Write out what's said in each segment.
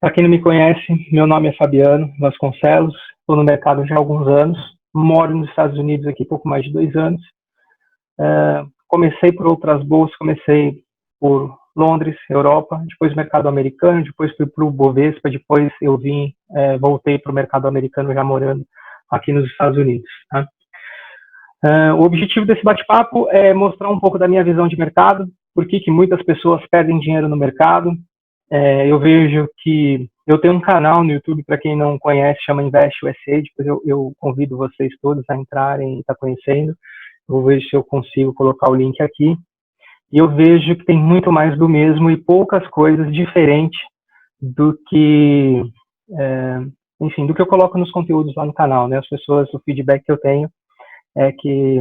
Para quem não me conhece, meu nome é Fabiano Vasconcelos, estou no mercado já há alguns anos, moro nos Estados Unidos aqui pouco mais de 2 anos. Comecei por outras bolsas, comecei por Londres, Europa, depois mercado americano, depois fui para o Bovespa, depois eu voltei para o mercado americano já morando aqui nos Estados Unidos. Tá? O objetivo desse bate-papo é mostrar um pouco da minha visão de mercado, por que muitas pessoas perdem dinheiro no mercado. Eu vejo que eu tenho um canal no YouTube, para quem não conhece, chama Invest USA, depois eu convido vocês todos a entrarem e estar conhecendo. Eu vou ver se eu consigo colocar o link aqui. E eu vejo que tem muito mais do mesmo e poucas coisas diferentes do que, enfim, do que eu coloco nos conteúdos lá no canal, né? As pessoas, o feedback que eu tenho é que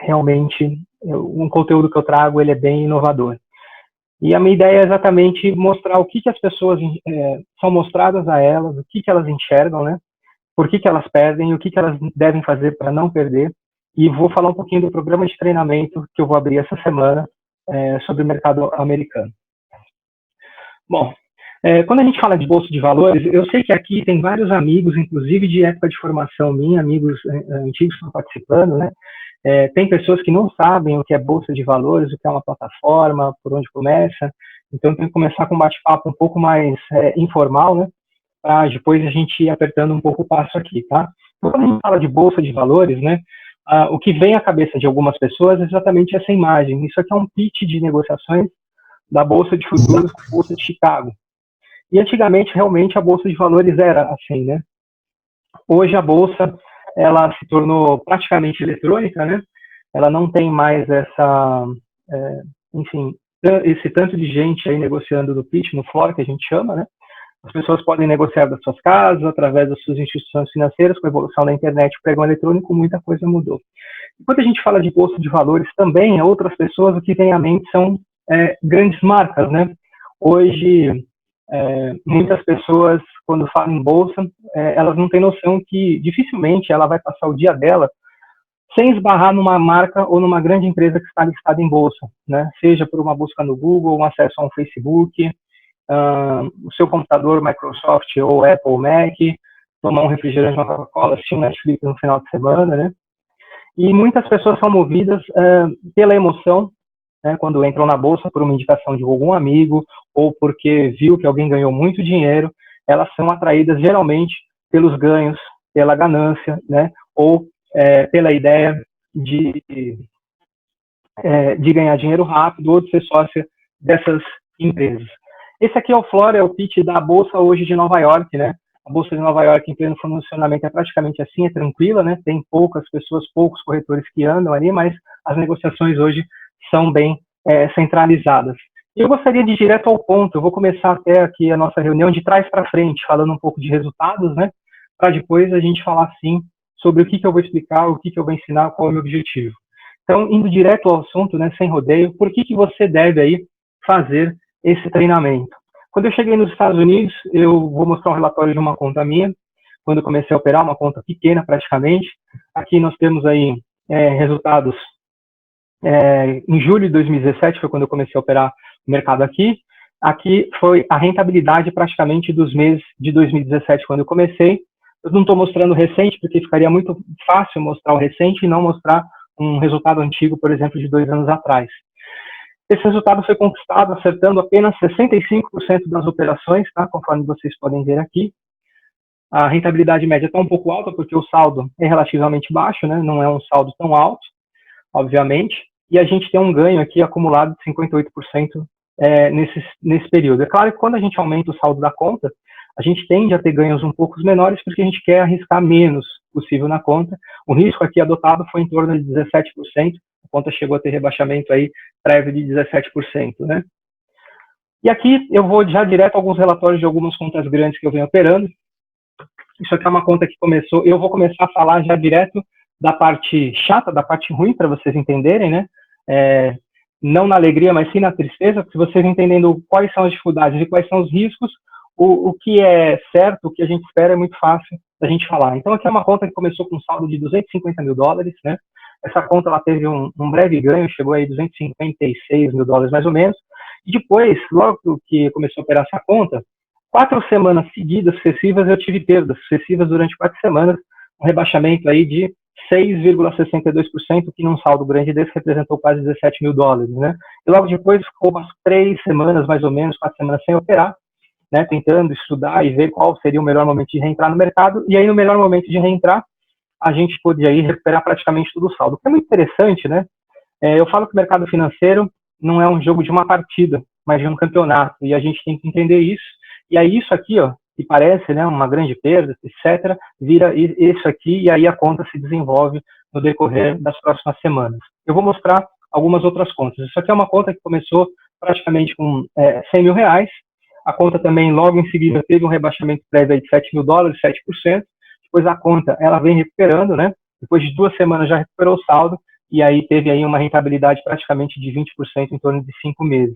realmente um conteúdo que eu trago ele é bem inovador. E a minha ideia é exatamente mostrar o que as pessoas são mostradas a elas, o que elas enxergam, né? Por que elas perdem e o que elas devem fazer para não perder. E vou falar um pouquinho do programa de treinamento que eu vou abrir essa semana sobre o mercado americano. Bom, quando a gente fala de bolsa de valores, eu sei que aqui tem vários amigos, inclusive de época de formação minha, amigos antigos que estão participando, né? Tem pessoas que não sabem o que é bolsa de valores, o que é uma plataforma, por onde começa. Então, tem que começar com um bate-papo um pouco mais informal, né? Para depois a gente ir apertando um pouco o passo aqui, tá? Quando a gente fala de bolsa de valores, né? O que vem à cabeça de algumas pessoas é exatamente essa imagem. Isso aqui é um pitch de negociações da Bolsa de Futuros, Bolsa de Chicago. E antigamente, realmente, a Bolsa de Valores era assim, né? Hoje a Bolsa, ela se tornou praticamente eletrônica, né? Ela não tem mais enfim, esse tanto de gente aí negociando no pitch, no floor, que a gente chama, né? As pessoas podem negociar das suas casas, através das suas instituições financeiras, com a evolução da internet e o pregão eletrônico, muita coisa mudou. E quando a gente fala de bolsa de valores também, outras pessoas, o que vem à mente são grandes marcas, né? Hoje, muitas pessoas, quando falam em bolsa, elas não têm noção que dificilmente ela vai passar o dia dela sem esbarrar numa marca ou numa grande empresa que está listada em bolsa, né? Seja por uma busca no Google, um acesso a um Facebook, o seu computador Microsoft ou Apple ou Mac, tomar um refrigerante, uma Coca-Cola, assistir um Netflix no final de semana, né? E muitas pessoas são movidas pela emoção, né, quando entram na bolsa por uma indicação de algum amigo ou porque viu que alguém ganhou muito dinheiro, elas são atraídas geralmente pelos ganhos, pela ganância, né, ou pela ideia de ganhar dinheiro rápido ou de ser sócia dessas empresas. Esse aqui é o floor, é o pitch da Bolsa hoje de Nova York, né? A Bolsa de Nova York em pleno funcionamento é praticamente assim, é tranquila, né? Tem poucas pessoas, poucos corretores que andam ali, mas as negociações hoje são bem centralizadas. Eu gostaria de ir direto ao ponto, eu vou começar até aqui a nossa reunião de trás para frente, falando um pouco de resultados, né? Para depois a gente falar, sim, sobre o que eu vou explicar, o que eu vou ensinar, qual é o meu objetivo. Então, indo direto ao assunto, né, sem rodeio, por que você deve aí fazer esse treinamento? Quando eu cheguei nos Estados Unidos, eu vou mostrar um relatório de uma conta minha, quando eu comecei a operar, uma conta pequena praticamente. Aqui nós temos aí resultados em julho de 2017, foi quando eu comecei a operar o mercado aqui. Aqui foi a rentabilidade praticamente dos meses de 2017, quando eu comecei. Eu não estou mostrando o recente, porque ficaria muito fácil mostrar o recente e não mostrar um resultado antigo, por exemplo, de 2 anos atrás. Esse resultado foi conquistado acertando apenas 65% das operações, tá? Conforme vocês podem ver aqui. A rentabilidade média está um pouco alta, porque o saldo é relativamente baixo, né? Não é um saldo tão alto, obviamente. E a gente tem um ganho aqui acumulado de 58% nesse período. É claro que quando a gente aumenta o saldo da conta, a gente tende a ter ganhos um pouco menores, porque a gente quer arriscar menos possível na conta. O risco aqui adotado foi em torno de 17%, a conta chegou a ter rebaixamento aí prévio de 17%, né? E aqui eu vou já direto a alguns relatórios de algumas contas grandes que eu venho operando. Isso aqui é uma conta que começou, eu vou começar a falar já direto da parte chata, da parte ruim, para vocês entenderem, né? Não na alegria, mas sim na tristeza, porque vocês entendendo quais são as dificuldades e quais são os riscos, o que é certo, o que a gente espera é muito fácil da gente falar. Então, aqui é uma conta que começou com um saldo de $250 mil, né? Essa conta ela teve um breve ganho, chegou aí $256 mil mais ou menos. E depois, logo que começou a operar essa conta, 4 semanas seguidas, sucessivas, eu tive perdas sucessivas durante 4 semanas, um rebaixamento aí de 6,62%, que num saldo grande desse representou quase 17 mil dólares, né? E logo depois ficou umas 3 semanas, mais ou menos, 4 semanas sem operar, né? Tentando estudar e ver qual seria o melhor momento de reentrar no mercado. E aí, no melhor momento de reentrar, a gente podia aí recuperar praticamente todo o saldo. O que é muito interessante, né? Eu falo que o mercado financeiro não é um jogo de uma partida, mas de um campeonato. E a gente tem que entender isso. E aí, isso aqui, ó, que parece, né, uma grande perda, etc., vira isso aqui e aí a conta se desenvolve no decorrer das próximas semanas. Eu vou mostrar algumas outras contas. Isso aqui é uma conta que começou praticamente com 100 mil reais. A conta também, logo em seguida, teve um rebaixamento prévio de 7 mil dólares, 7%. Depois a conta, ela vem recuperando, né? Depois de 2 semanas já recuperou o saldo e aí teve aí uma rentabilidade praticamente de 20% em torno de 5 meses.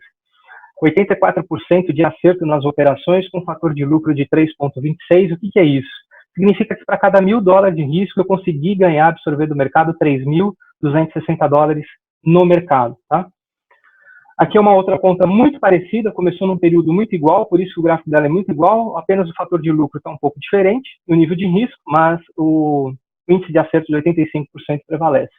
84% de acerto nas operações, com um fator de lucro de 3,26. O que é isso? Significa que para cada 1.000 dólares de risco, eu consegui ganhar, absorver do mercado 3.260 dólares no mercado. Tá? Aqui é uma outra conta muito parecida, começou num período muito igual, por isso que o gráfico dela é muito igual, apenas o fator de lucro está um pouco diferente, o nível de risco, mas o índice de acerto de 85% prevalece.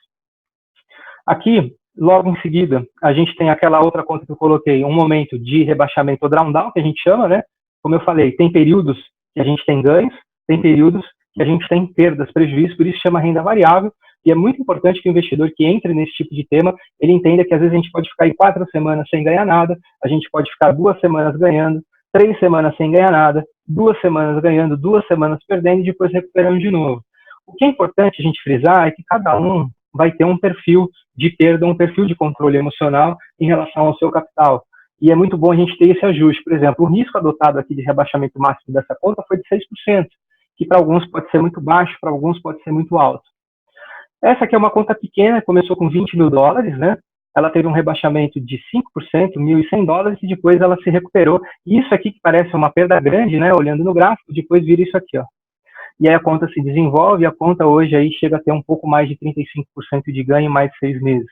Aqui, logo em seguida, a gente tem aquela outra conta que eu coloquei, um momento de rebaixamento ou drawdown, que a gente chama, né? Como eu falei, tem períodos que a gente tem ganhos, tem períodos que a gente tem perdas, prejuízos, por isso chama renda variável, e é muito importante que o investidor que entre nesse tipo de tema, ele entenda que às vezes a gente pode ficar aí 4 semanas sem ganhar nada, a gente pode ficar 2 semanas ganhando, 3 semanas sem ganhar nada, 2 semanas ganhando, 2 semanas perdendo e depois recuperando de novo. O que é importante a gente frisar é que cada um vai ter um perfil de perda, um perfil de controle emocional em relação ao seu capital. E é muito bom a gente ter esse ajuste. Por exemplo, o risco adotado aqui de rebaixamento máximo dessa conta foi de 6%, que para alguns pode ser muito baixo, para alguns pode ser muito alto. Essa aqui é uma conta pequena, começou com 20 mil dólares, né? Ela teve um rebaixamento de 5%, 1.100 dólares, e depois ela se recuperou. Isso aqui que parece uma perda grande, né? Olhando no gráfico, depois vira isso aqui, ó. E aí a conta se desenvolve, e a conta hoje aí chega a ter um pouco mais de 35% de ganho em mais de 6 meses.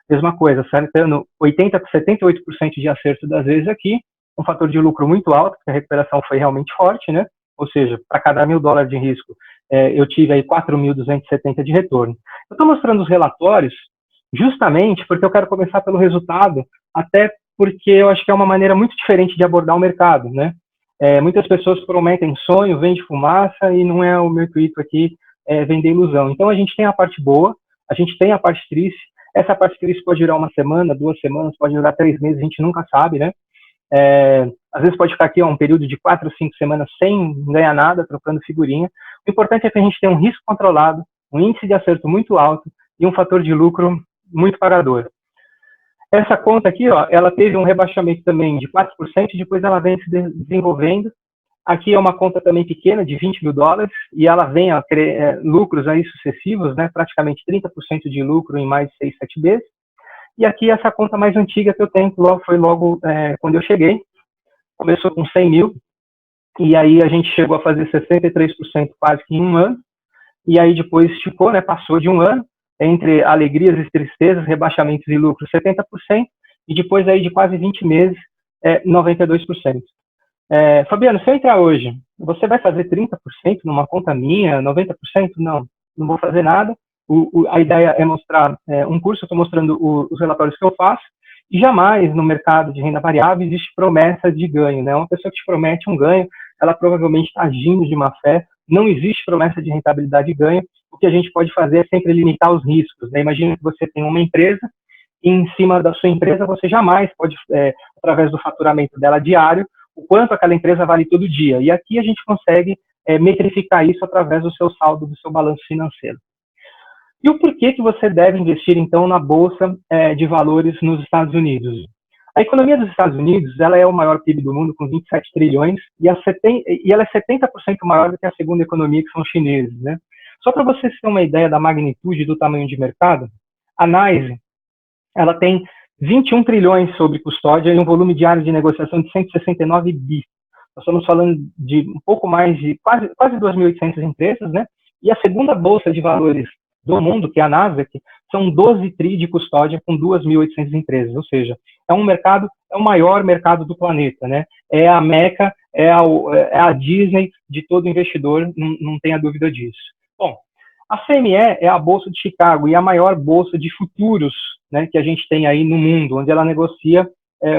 Mesma coisa, acertando 78% de acerto das vezes aqui, um fator de lucro muito alto, porque a recuperação foi realmente forte, né? Ou seja, para cada 1.000 dólares de risco, eu tive aí 4.270 de retorno. Eu estou mostrando os relatórios justamente porque eu quero começar pelo resultado, até porque eu acho que é uma maneira muito diferente de abordar o mercado, né? Muitas pessoas prometem sonho, vendem fumaça, e não é o meu intuito aqui vender ilusão. Então a gente tem a parte boa, a gente tem a parte triste. Essa parte triste pode durar 1 semana, 2 semanas, pode durar 3 meses, a gente nunca sabe, né? Às vezes pode ficar aqui um período de 4, 5 semanas sem ganhar nada, trocando figurinha. O importante é que a gente tenha um risco controlado, um índice de acerto muito alto e um fator de lucro muito pagador. Essa conta aqui, ó, ela teve um rebaixamento também de 4%, e depois ela vem se desenvolvendo. Aqui é uma conta também pequena, de 20 mil dólares, e ela vem a lucros aí sucessivos, né, praticamente 30% de lucro em mais de 6, 7 vezes. E aqui essa conta mais antiga que eu tenho, foi logo quando eu cheguei, começou com 100 mil, e aí a gente chegou a fazer 63% quase que em 1 ano, e aí depois esticou, né, passou de 1 ano, entre alegrias e tristezas, rebaixamentos e lucros 70%, e depois aí de quase 20 meses, 92%. Fabiano, se eu entrar hoje, você vai fazer 30% numa conta minha, 90%? Não, não vou fazer nada. A ideia é mostrar um curso, eu estou mostrando os relatórios que eu faço, e jamais no mercado de renda variável existe promessa de ganho, né? Uma pessoa que te promete um ganho, ela provavelmente está agindo de má fé. Não existe promessa de rentabilidade e ganho. O que a gente pode fazer é sempre limitar os riscos, né? Imagina que você tem uma empresa, e em cima da sua empresa você jamais pode, através do faturamento dela diário, o quanto aquela empresa vale todo dia. E aqui a gente consegue metrificar isso através do seu saldo, do seu balanço financeiro. E o porquê que você deve investir, então, na Bolsa de Valores nos Estados Unidos? A economia dos Estados Unidos, ela é o maior PIB do mundo, com 27 trilhões, e ela é 70% maior do que a segunda economia, que são os chineses, né? Só para vocês terem uma ideia da magnitude do tamanho de mercado, a NYSE, ela tem 21 trilhões sobre custódia e um volume diário de negociação de 169 bi. Nós estamos falando de um pouco mais de quase 2.800 empresas, né? E a segunda bolsa de valores do mundo, que é a Nasdaq, são 12 tri de custódia com 2.800 empresas. Ou seja, é um mercado, é o maior mercado do planeta, né? É a Meca, é a Disney de todo investidor, não tenha dúvida disso. Bom, a CME é a Bolsa de Chicago e a maior bolsa de futuros, né, que a gente tem aí no mundo, onde ela negocia,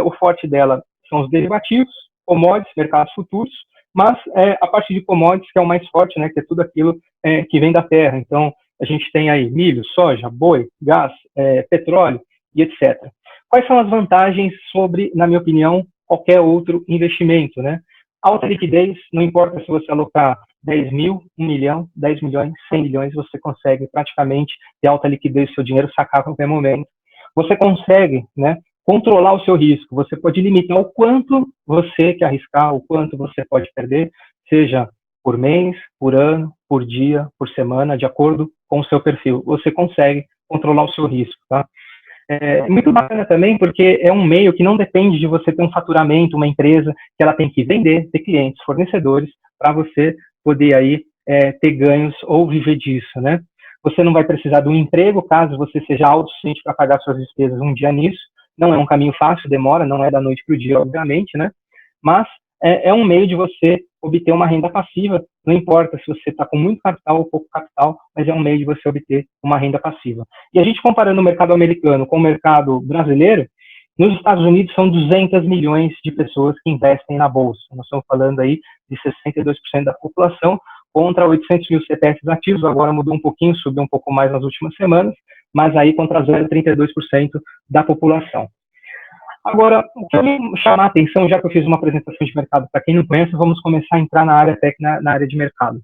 o forte dela são os derivativos, commodities, mercados futuros, mas a parte de commodities que é o mais forte, né, que é tudo aquilo que vem da terra. Então, a gente tem aí milho, soja, boi, gás, petróleo e etc. Quais são as vantagens sobre, na minha opinião, qualquer outro investimento, né? Alta liquidez, não importa se você alocar 10 mil, 1 milhão, 10 milhões, 100 milhões, você consegue praticamente ter alta liquidez, seu dinheiro sacar a qualquer momento. Você consegue, né, controlar o seu risco, você pode limitar o quanto você quer arriscar, o quanto você pode perder, seja por mês, por ano, por dia, por semana, de acordo com o seu perfil. Você consegue controlar o seu risco, tá? É muito bacana também porque é um meio que não depende de você ter um faturamento, uma empresa que ela tem que vender, ter clientes, fornecedores, para você poder aí ter ganhos ou viver disso, né? Você não vai precisar de um emprego caso você seja autossuficiente para pagar suas despesas um dia nisso. Não é um caminho fácil, demora, não é da noite para o dia, obviamente, né? Mas é um meio de você obter uma renda passiva, não importa se você está com muito capital ou pouco capital, mas é um meio de você obter uma renda passiva. E a gente comparando o mercado americano com o mercado brasileiro, nos Estados Unidos são 200 milhões de pessoas que investem na Bolsa. Nós estamos falando aí de 62% da população contra 800 mil CPFs ativos, agora mudou um pouquinho, subiu um pouco mais nas últimas semanas, mas aí contra 0,32% da população. Agora, o que me chama a atenção, já que eu fiz uma apresentação de mercado para quem não conhece, vamos começar a entrar na área técnica, na área de mercado.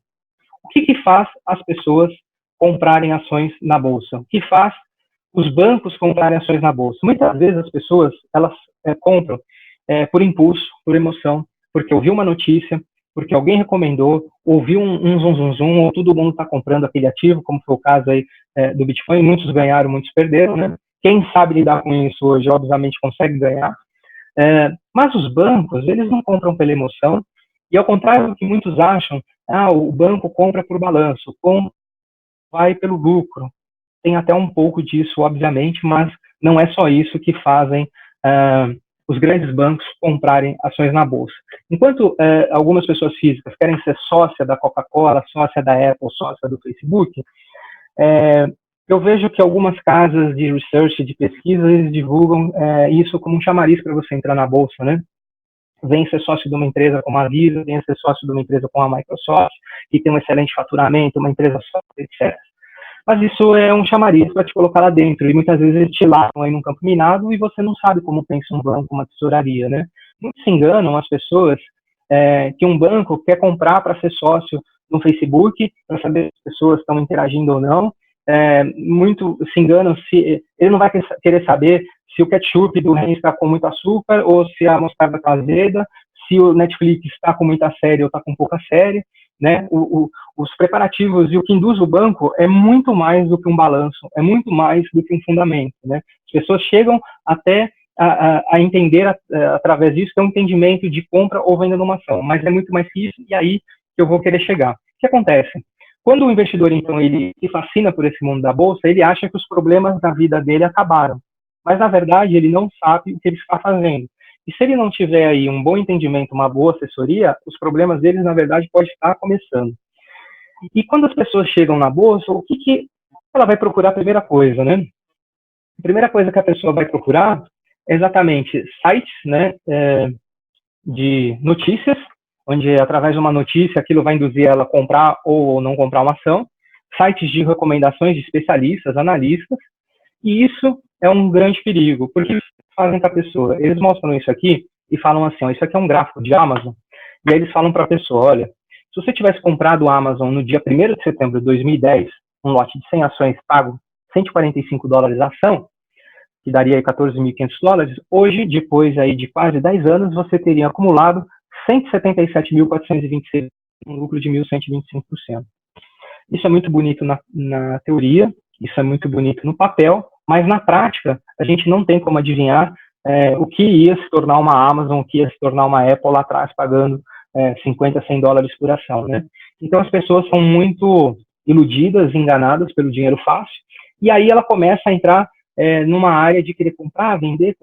O que faz as pessoas comprarem ações na Bolsa? O que faz os bancos comprarem ações na Bolsa? Muitas vezes as pessoas, elas compram por impulso, por emoção, porque ouviu uma notícia, porque alguém recomendou, ouviu um zum, ou todo mundo está comprando aquele ativo, como foi o caso aí do Bitcoin, muitos ganharam, muitos perderam, né? Quem sabe lidar com isso hoje, obviamente, consegue ganhar. Mas os bancos, eles não compram pela emoção, e ao contrário do que muitos acham, o banco compra por balanço, vai pelo lucro. Tem até um pouco disso, obviamente, mas não é só isso que fazem os grandes bancos comprarem ações na Bolsa. Enquanto algumas pessoas físicas querem ser sócia da Coca-Cola, sócia da Apple, sócia do Facebook, eu vejo que algumas casas de research, de pesquisa, eles divulgam isso como um chamariz para você entrar na Bolsa, né? Vem ser sócio de uma empresa como a Visa, vem ser sócio de uma empresa como a Microsoft, que tem um excelente faturamento, uma empresa sócia, etc. Mas isso é um chamariz para te colocar lá dentro, e muitas vezes eles te largam aí num campo minado e você não sabe como pensa um banco, uma tesouraria, né? Muitos se enganam as pessoas que um banco quer comprar para ser sócio no Facebook, para saber se as pessoas estão interagindo ou não. Muito se enganam, ele não vai querer saber se o ketchup do Heinz está com muito açúcar ou se a mostarda está azeda, se o Netflix está com muita série ou está com pouca série, né? Os preparativos e o que induz o banco é muito mais do que um balanço, é muito mais do que um fundamento, né? As pessoas chegam até a entender através disso, ter um entendimento de compra ou venda de uma ação, mas é muito mais que isso, e aí que eu vou querer chegar. O que acontece? Quando o investidor, então, ele se fascina por esse mundo da Bolsa, ele acha que os problemas da vida dele acabaram. Mas, na verdade, ele não sabe o que ele está fazendo. E se ele não tiver aí um bom entendimento, uma boa assessoria, os problemas deles, na verdade, podem estar começando. E quando as pessoas chegam na Bolsa, o que ela vai procurar? A primeira coisa, né? A primeira coisa que a pessoa vai procurar é exatamente sites, né, de notícias, onde através de uma notícia aquilo vai induzir ela a comprar ou não comprar uma ação, sites de recomendações de especialistas, analistas, e isso é um grande perigo, porque fazem com a pessoa, eles mostram isso aqui e falam assim, isso aqui é um gráfico de Amazon, e aí eles falam para a pessoa, olha, se você tivesse comprado o Amazon no dia 1º de setembro de 2010, um lote de 100 ações pago $145 a ação, que daria aí $14.500, hoje, depois aí de quase 10 anos, você teria acumulado 177.426, um lucro de 1.125%. Isso é muito bonito na teoria, isso é muito bonito no papel, mas na prática a gente não tem como adivinhar o que ia se tornar uma Amazon, o que ia se tornar uma Apple lá atrás, pagando $50, $100 por ação, né? Então as pessoas são muito iludidas, enganadas pelo dinheiro fácil, e aí ela começa a entrar numa área de querer comprar, vender,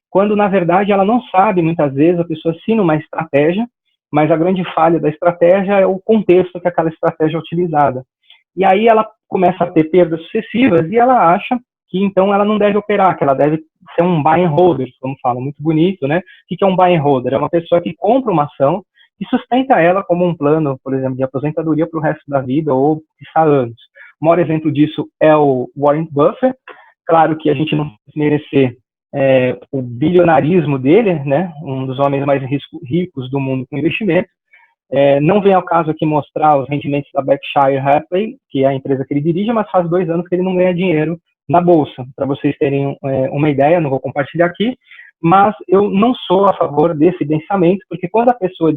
quando na verdade ela não sabe, muitas vezes a pessoa assina uma estratégia, mas a grande falha da estratégia é o contexto que aquela estratégia é utilizada. E aí ela começa a ter perdas sucessivas e ela acha que então ela não deve operar, que ela deve ser um buy and holder, como fala, muito bonito, né? O que é um buy and holder? É uma pessoa que compra uma ação e sustenta ela como um plano, por exemplo, de aposentadoria para o resto da vida ou de anos. O maior exemplo disso é o Warren Buffett. Claro que a gente não precisa merecer o bilionarismo dele, né? Um dos homens mais ricos do mundo com investimento. Não vem ao caso aqui mostrar os rendimentos da Berkshire Hathaway, que é a empresa que ele dirige, mas faz 2 anos que ele não ganha dinheiro na Bolsa. Para vocês terem uma ideia, não vou compartilhar aqui, mas eu não sou a favor desse pensamento, porque quando a pessoa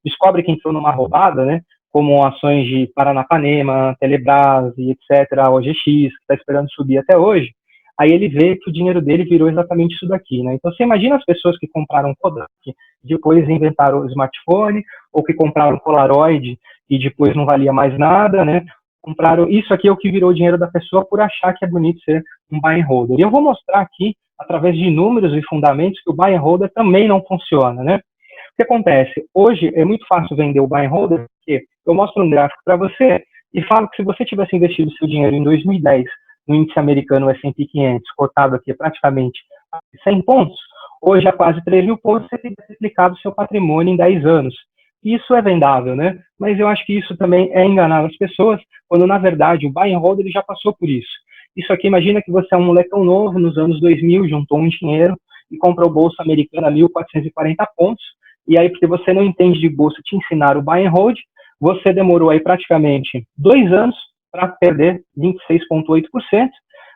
descobre que entrou numa roubada, né, como ações de Paranapanema, Telebrás e etc., OGX, que está esperando subir até hoje, aí ele vê que o dinheiro dele virou exatamente isso daqui, né? Então, você imagina as pessoas que compraram Kodak, depois inventaram o smartphone, ou que compraram Polaroid e depois não valia mais nada, né? Compraram, isso aqui é o que virou o dinheiro da pessoa por achar que é bonito ser um buy and holder. E eu vou mostrar aqui, através de números e fundamentos, que o buy and holder também não funciona, né? O que acontece? Hoje é muito fácil vender o buy and holder, porque eu mostro um gráfico para você e falo que se você tivesse investido seu dinheiro em 2010 no índice americano S&P 500, cotado aqui praticamente 100 pontos, hoje a quase 3 mil pontos você teria triplicado o seu patrimônio em 10 anos. Isso é vendável, né? Mas eu acho que isso também é enganar as pessoas, quando na verdade o buy and hold ele já passou por isso. Isso aqui, imagina que você é um molecão novo nos anos 2000, juntou um dinheiro e comprou bolsa americana a 1.440 pontos, e aí porque você não entende de bolsa te ensinaram o buy and hold, você demorou aí praticamente 2 anos para perder 26,8%,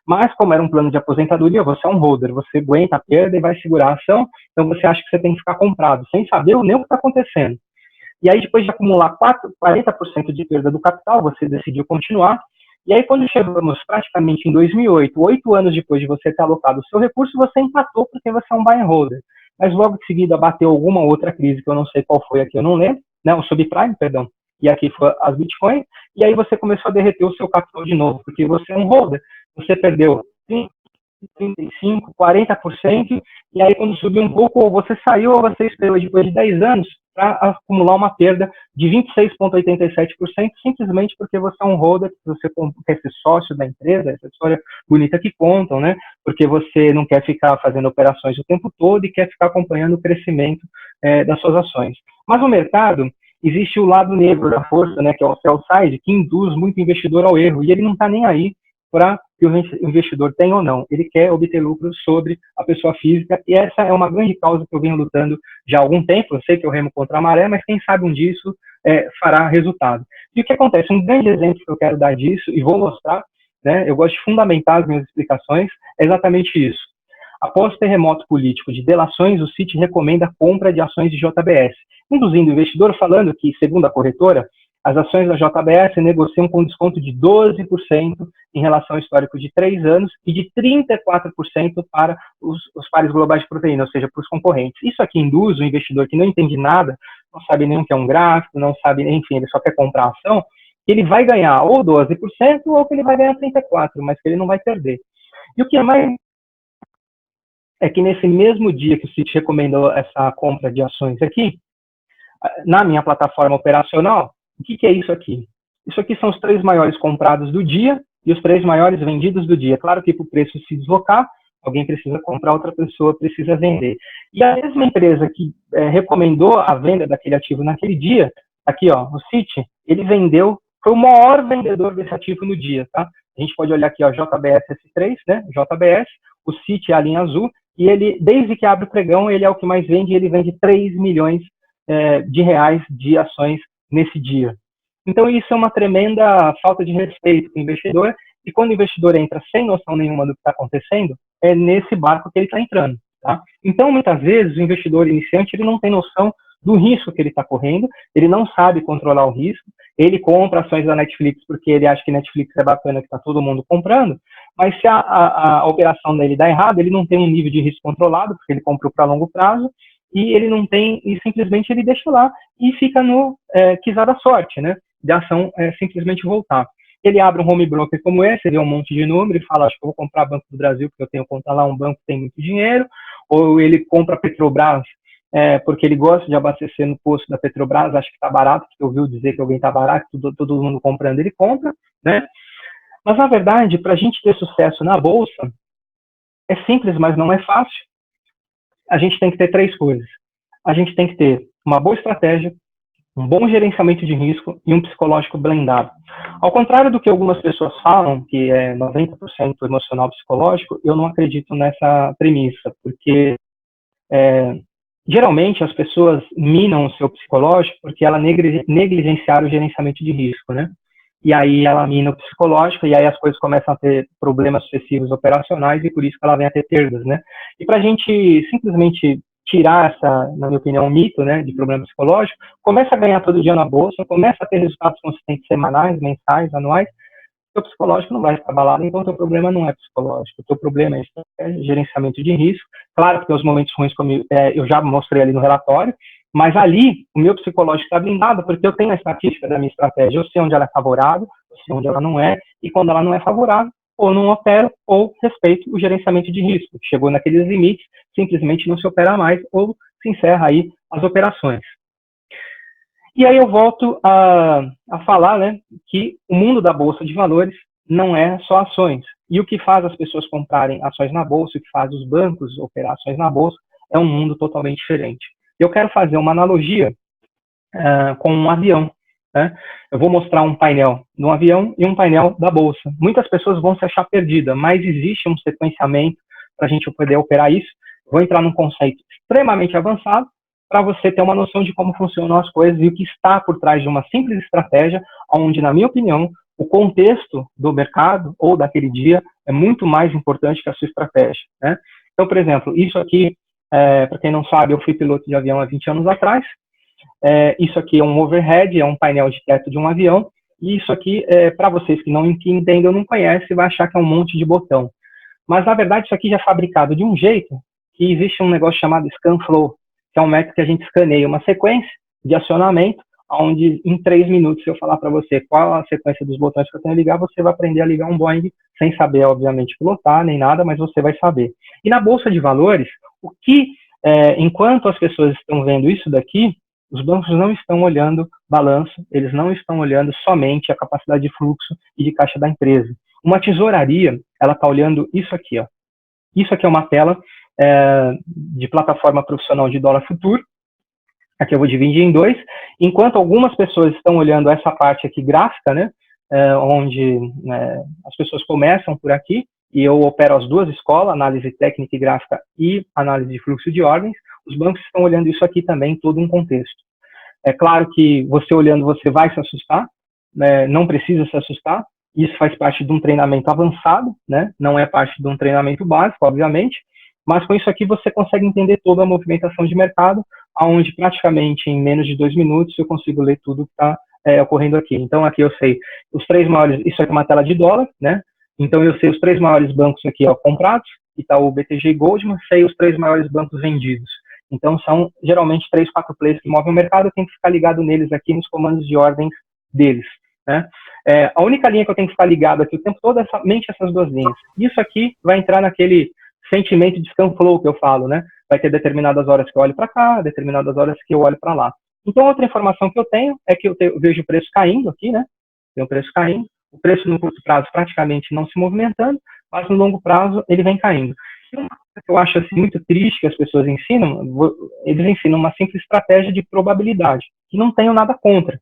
mas como era um plano de aposentadoria, você é um holder, você aguenta a perda e vai segurar a ação, então você acha que você tem que ficar comprado, sem saber nem o que está acontecendo. E aí, depois de acumular 40% de perda do capital, você decidiu continuar, e aí quando chegamos praticamente em 2008, 8 anos depois de você ter alocado o seu recurso, você empatou porque você é um buy and holder. Mas logo em seguida bateu alguma outra crise, que eu não sei qual foi aqui, eu não lembro, né, o subprime, perdão, e aqui foi as Bitcoin, e aí você começou a derreter o seu capital de novo, porque você é um holder, você perdeu 30, 35, 40%, e aí quando subiu um pouco, ou você saiu ou você esperou depois de 10 anos para acumular uma perda de 26,87%, simplesmente porque você é um holder, você quer ser sócio da empresa, essa história bonita que contam, né? Porque você não quer ficar fazendo operações o tempo todo e quer ficar acompanhando o crescimento das suas ações. Mas no mercado, existe o lado negro da força, né, que é o sell side, que induz muito investidor ao erro, e ele não está nem aí para que o investidor tenha ou não. Ele quer obter lucro sobre a pessoa física, e essa é uma grande causa que eu venho lutando já há algum tempo. Eu sei que eu remo contra a maré, mas quem sabe um disso fará resultado. E o que acontece? Um grande exemplo que eu quero dar disso, e vou mostrar, né, eu gosto de fundamentar as minhas explicações, é exatamente isso. Após o terremoto político de delações, o Citi recomenda a compra de ações de JBS, induzindo o investidor falando que, segundo a corretora, as ações da JBS negociam com desconto de 12% em relação ao histórico de 3 anos e de 34% para os pares globais de proteína, ou seja, para os concorrentes. Isso aqui induz o investidor que não entende nada, não sabe nem o que é um gráfico, não sabe, enfim, ele só quer comprar a ação, que ele vai ganhar ou 12% ou que ele vai ganhar 34%, mas que ele não vai perder. E o que é mais é que nesse mesmo dia que o Citi recomendou essa compra de ações aqui, na minha plataforma operacional, o que é isso aqui? Isso aqui são os 3 maiores comprados do dia e os 3 maiores vendidos do dia. Claro que para o preço se deslocar, alguém precisa comprar, outra pessoa precisa vender. E a mesma empresa que recomendou a venda daquele ativo naquele dia, aqui ó, o Citi, ele vendeu, foi o maior vendedor desse ativo no dia, tá? A gente pode olhar aqui, ó, JBS-S3, né? JBS, o Citi é a linha azul, e ele, desde que abre o pregão, ele é o que mais vende, ele vende 3 milhões de reais de ações nesse dia. Então, isso é uma tremenda falta de respeito com o investidor, e quando o investidor entra sem noção nenhuma do que está acontecendo, é nesse barco que ele está entrando. Tá? Então, muitas vezes, o investidor iniciante ele não tem noção do risco que ele está correndo, ele não sabe controlar o risco, ele compra ações da Netflix porque ele acha que Netflix é bacana, que está todo mundo comprando, mas se a operação dele dá errado, ele não tem um nível de risco controlado, porque ele comprou para longo prazo, e ele não tem, e simplesmente ele deixa lá e fica no quiser da sorte, né? De ação simplesmente voltar. Ele abre um home broker como esse, vê um monte de número e fala, acho que eu vou comprar Banco do Brasil porque eu tenho conta lá, um banco que tem muito dinheiro, ou ele compra Petrobras porque ele gosta de abastecer no posto da Petrobras, acha que está barato, porque ouviu dizer que alguém está barato, todo mundo comprando, ele compra, né? Mas, na verdade, para a gente ter sucesso na Bolsa, é simples, mas não é fácil. A gente tem que ter 3 coisas. A gente tem que ter uma boa estratégia, um bom gerenciamento de risco e um psicológico blindado. Ao contrário do que algumas pessoas falam, que é 90% emocional psicológico, eu não acredito nessa premissa, porque geralmente as pessoas minam o seu psicológico porque ela negligenciaram o gerenciamento de risco, né? E aí ela mina o psicológico e aí as coisas começam a ter problemas sucessivos operacionais e por isso que ela vem a ter perdas, né? E para a gente simplesmente tirar essa, na minha opinião, um mito, né, de problema psicológico, começa a ganhar todo dia na bolsa, começa a ter resultados consistentes semanais, mensais, anuais, seu psicológico não vai ficar abalado, então o teu problema não é psicológico, o teu problema é gerenciamento de risco. Claro que tem os momentos ruins, como eu já mostrei ali no relatório, mas ali o meu psicológico está blindado porque eu tenho a estatística da minha estratégia, eu sei onde ela é favorável, eu sei onde ela não é, e quando ela não é favorável, ou não opero, ou respeito o gerenciamento de risco. Chegou naqueles limites, simplesmente não se opera mais, ou se encerra aí as operações. E aí eu volto a falar, né, que o mundo da Bolsa de Valores não é só ações. E o que faz as pessoas comprarem ações na Bolsa, o que faz os bancos operar ações na Bolsa, é um mundo totalmente diferente. Eu quero fazer uma analogia com um avião. Né? Eu vou mostrar um painel de um avião e um painel da Bolsa. Muitas pessoas vão se achar perdidas, mas existe um sequenciamento para a gente poder operar isso. Vou entrar num conceito extremamente avançado, para você ter uma noção de como funcionam as coisas e o que está por trás de uma simples estratégia, onde, na minha opinião, o contexto do mercado ou daquele dia é muito mais importante que a sua estratégia. Né? Então, por exemplo, isso aqui, para quem não sabe, eu fui piloto de avião há 20 anos atrás. Isso aqui é um overhead, é um painel de teto de um avião. E isso aqui, para vocês que não entendem ou não conhecem, vai achar que é um monte de botão. Mas, na verdade, isso aqui já é fabricado de um jeito que existe um negócio chamado scan flow, que é um método que a gente escaneia uma sequência de acionamento, onde em 3 minutos, se eu falar para você qual a sequência dos botões que eu tenho que ligar, você vai aprender a ligar um Boeing, sem saber, obviamente, pilotar, nem nada, mas você vai saber. E na Bolsa de Valores, enquanto as pessoas estão vendo isso daqui, os bancos não estão olhando balanço, eles não estão olhando somente a capacidade de fluxo e de caixa da empresa. Uma tesouraria, ela está olhando isso aqui, ó. Isso aqui é uma tela de plataforma profissional de dólar futuro. Aqui eu vou dividir em 2. Enquanto algumas pessoas estão olhando essa parte aqui gráfica, né, onde as pessoas começam por aqui, e eu opero as 2 escolas, análise técnica e gráfica e análise de fluxo de ordens, os bancos estão olhando isso aqui também em todo um contexto. É claro que você olhando, você vai se assustar, não precisa se assustar, isso faz parte de um treinamento avançado, né, não é parte de um treinamento básico, obviamente, mas com isso aqui você consegue entender toda a movimentação de mercado, onde praticamente em menos de 2 minutos eu consigo ler tudo que está ocorrendo aqui. Então aqui eu sei os 3 maiores, isso aqui é uma tela de dólar, né? Então eu sei os 3 maiores bancos aqui comprados, Itaú, BTG e Goldman, sei os 3 maiores bancos vendidos. Então são geralmente 3, 4 players que movem o mercado, eu tenho que ficar ligado neles aqui nos comandos de ordens deles. Né? A única linha que eu tenho que ficar ligado aqui o tempo todo é somente essas 2 linhas. Isso aqui vai entrar naquele sentimento de scan flow que eu falo, né? Vai ter determinadas horas que eu olho para cá, determinadas horas que eu olho para lá. Então, outra informação que eu tenho é que eu vejo o preço caindo aqui, né? Tem o preço caindo, o preço no curto prazo praticamente não se movimentando, mas no longo prazo ele vem caindo. E uma coisa que eu acho assim, muito triste que as pessoas ensinam, eles ensinam uma simples estratégia de probabilidade, que não tenho nada contra,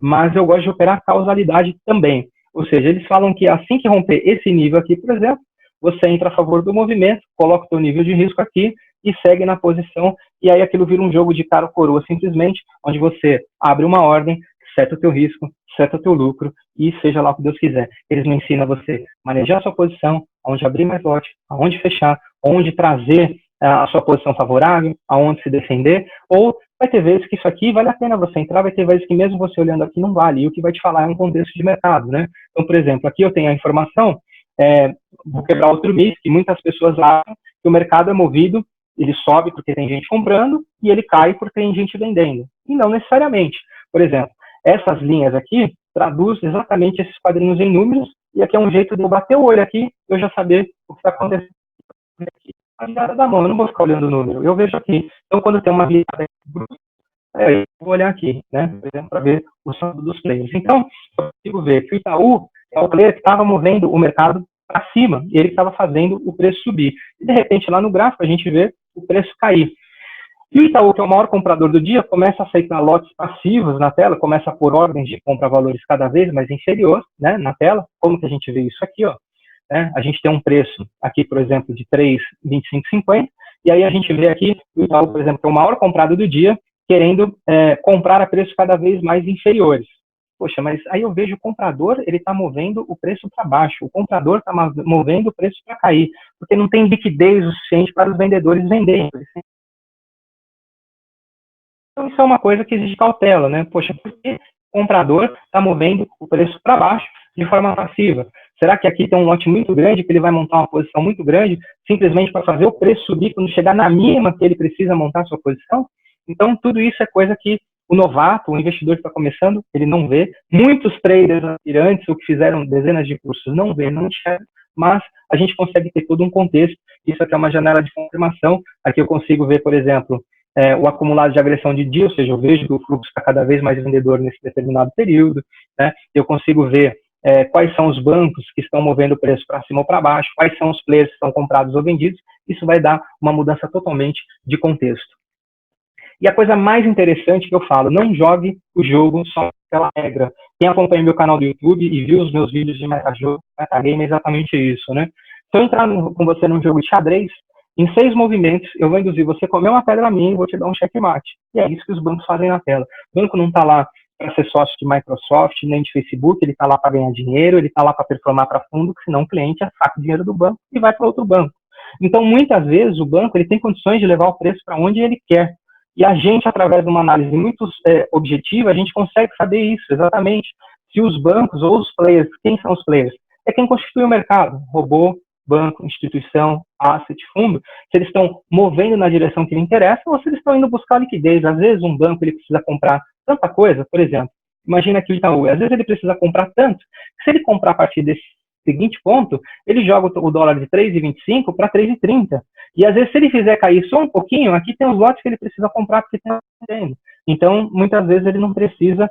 mas eu gosto de operar causalidade também. Ou seja, eles falam que assim que romper esse nível aqui, por exemplo, você entra a favor do movimento, coloca o seu nível de risco aqui e segue na posição, e aí aquilo vira um jogo de cara ou coroa, simplesmente, onde você abre uma ordem, seta o teu risco, seta o teu lucro, e seja lá o que Deus quiser. Eles não ensinam você manejar a sua posição, aonde abrir mais lote, aonde fechar, aonde trazer a sua posição favorável, aonde se defender, ou vai ter vezes que isso aqui vale a pena você entrar, vai ter vezes que mesmo você olhando aqui não vale, e o que vai te falar é um contexto de mercado, né? Então, por exemplo, aqui eu tenho a informação, vou quebrar outro mito, que muitas pessoas acham que o mercado é movido, ele sobe porque tem gente comprando e ele cai porque tem gente vendendo. E não necessariamente. Por exemplo, essas linhas aqui traduz exatamente esses quadrinhos em números, e aqui é um jeito de eu bater o olho aqui, eu já saber o que está acontecendo aqui. A virada da mão, eu não vou ficar olhando o número, eu vejo aqui. Então, quando tem uma virada brusca, eu vou olhar aqui, né, por exemplo, para ver o saldo dos players. Então, eu consigo ver que o Itaú é o player que estava movendo o mercado para cima, e ele estava fazendo o preço subir. E, de repente, lá no gráfico, a gente vê o preço cair. E o Itaú, que é o maior comprador do dia, começa a aceitar lotes passivos na tela, começa a pôr ordens de compra valores cada vez mais inferiores, né, na tela. Como que a gente vê isso aqui, ó? Né? A gente tem um preço aqui, por exemplo, de 3,2550, e aí a gente vê aqui o Itaú, por exemplo, que é o maior comprado do dia, querendo comprar a preços cada vez mais inferiores. Poxa, mas aí eu vejo o comprador, ele está movendo o preço para baixo, o comprador está movendo o preço para cair, porque não tem liquidez o suficiente para os vendedores venderem. Então, isso é uma coisa que exige cautela, né? Poxa, por que o comprador está movendo o preço para baixo de forma passiva? Será que aqui tem um lote muito grande, que ele vai montar uma posição muito grande, simplesmente para fazer o preço subir quando chegar na mínima que ele precisa montar a sua posição? Então, tudo isso é coisa que o novato, o investidor que está começando, ele não vê. Muitos traders aspirantes, ou que fizeram dezenas de cursos, não vê, não enxerga, mas a gente consegue ter todo um contexto. Isso aqui é uma janela de confirmação. Aqui eu consigo ver, por exemplo, o acumulado de agressão de dia, ou seja, eu vejo que o fluxo está cada vez mais vendedor nesse determinado período, né? Eu consigo ver quais são os bancos que estão movendo o preço para cima ou para baixo, quais são os players que estão comprados ou vendidos. Isso vai dar uma mudança totalmente de contexto. E a coisa mais interessante que eu falo, não jogue o jogo só pela regra. Quem acompanha meu canal do YouTube e viu os meus vídeos de metajogo, metagame, é exatamente isso, né? Se eu entrar com você num jogo de xadrez, em 6 movimentos, eu vou induzir você a comer uma pedra minha e vou te dar um checkmate. E é isso que os bancos fazem na tela. O banco não está lá para ser sócio de Microsoft, nem de Facebook, ele está lá para ganhar dinheiro, ele está lá para performar para fundo, que senão o cliente saca o dinheiro do banco e vai para outro banco. Então, muitas vezes, o banco ele tem condições de levar o preço para onde ele quer. E a gente, através de uma análise muito objetiva, a gente consegue saber isso, exatamente. Se os bancos ou os players, quem são os players? É quem constitui o mercado, robô, banco, instituição, asset, fundo, se eles estão movendo na direção que lhe interessa ou se eles estão indo buscar liquidez. Às vezes um banco ele precisa comprar tanta coisa, por exemplo, imagina que o Itaú, às vezes ele precisa comprar tanto, que se ele comprar a partir desse seguinte ponto, ele joga o dólar de 3,25 para 3,30. E às vezes se ele fizer cair só um pouquinho, aqui tem os lotes que ele precisa comprar porque tem um. Então, muitas vezes ele não precisa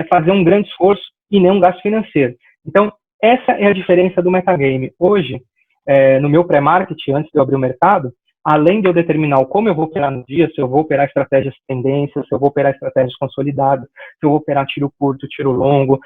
fazer um grande esforço e nem um gasto financeiro. Então, essa é a diferença do metagame. Hoje, no meu pré-market, antes de eu abrir o mercado, além de eu determinar como eu vou operar no dia, se eu vou operar estratégias tendências, se eu vou operar estratégias consolidadas, se eu vou operar tiro curto, tiro longo,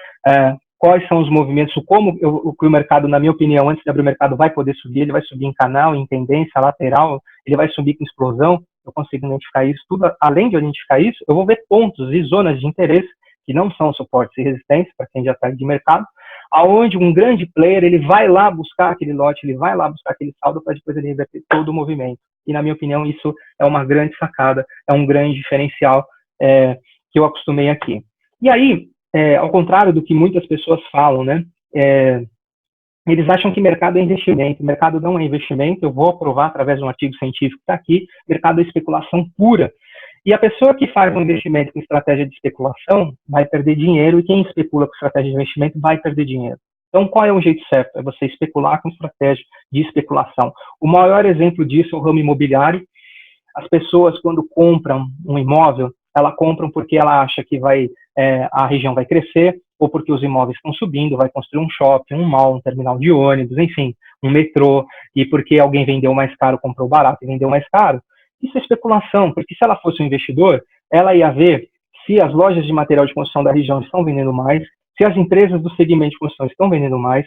quais são os movimentos, o que o mercado, na minha opinião, antes de abrir o mercado, vai poder subir, ele vai subir em canal, em tendência, lateral, ele vai subir com explosão, eu consigo identificar isso tudo. Além de identificar isso, eu vou ver pontos e zonas de interesse, que não são suportes e resistências, para quem já está de mercado, aonde um grande player, ele vai lá buscar aquele lote, ele vai lá buscar aquele saldo para depois ele reverter todo o movimento. E, na minha opinião, isso é uma grande sacada, é um grande diferencial que eu acostumei aqui. E aí, ao contrário do que muitas pessoas falam, né, eles acham que mercado é investimento. Mercado não é investimento, eu vou provar através de um artigo científico que está aqui, mercado é especulação pura. E a pessoa que faz um investimento com estratégia de especulação vai perder dinheiro, e quem especula com estratégia de investimento vai perder dinheiro. Então, qual é o jeito certo? É você especular com estratégia de especulação. O maior exemplo disso é o ramo imobiliário. As pessoas, quando compram um imóvel, elas compram porque ela acha que a região vai crescer, ou porque os imóveis estão subindo, vai construir um shopping, um mall, um terminal de ônibus, enfim, um metrô, e porque alguém vendeu mais caro, comprou barato e vendeu mais caro. Isso é especulação, porque se ela fosse um investidor, ela ia ver se as lojas de material de construção da região estão vendendo mais, se as empresas do segmento de construção estão vendendo mais,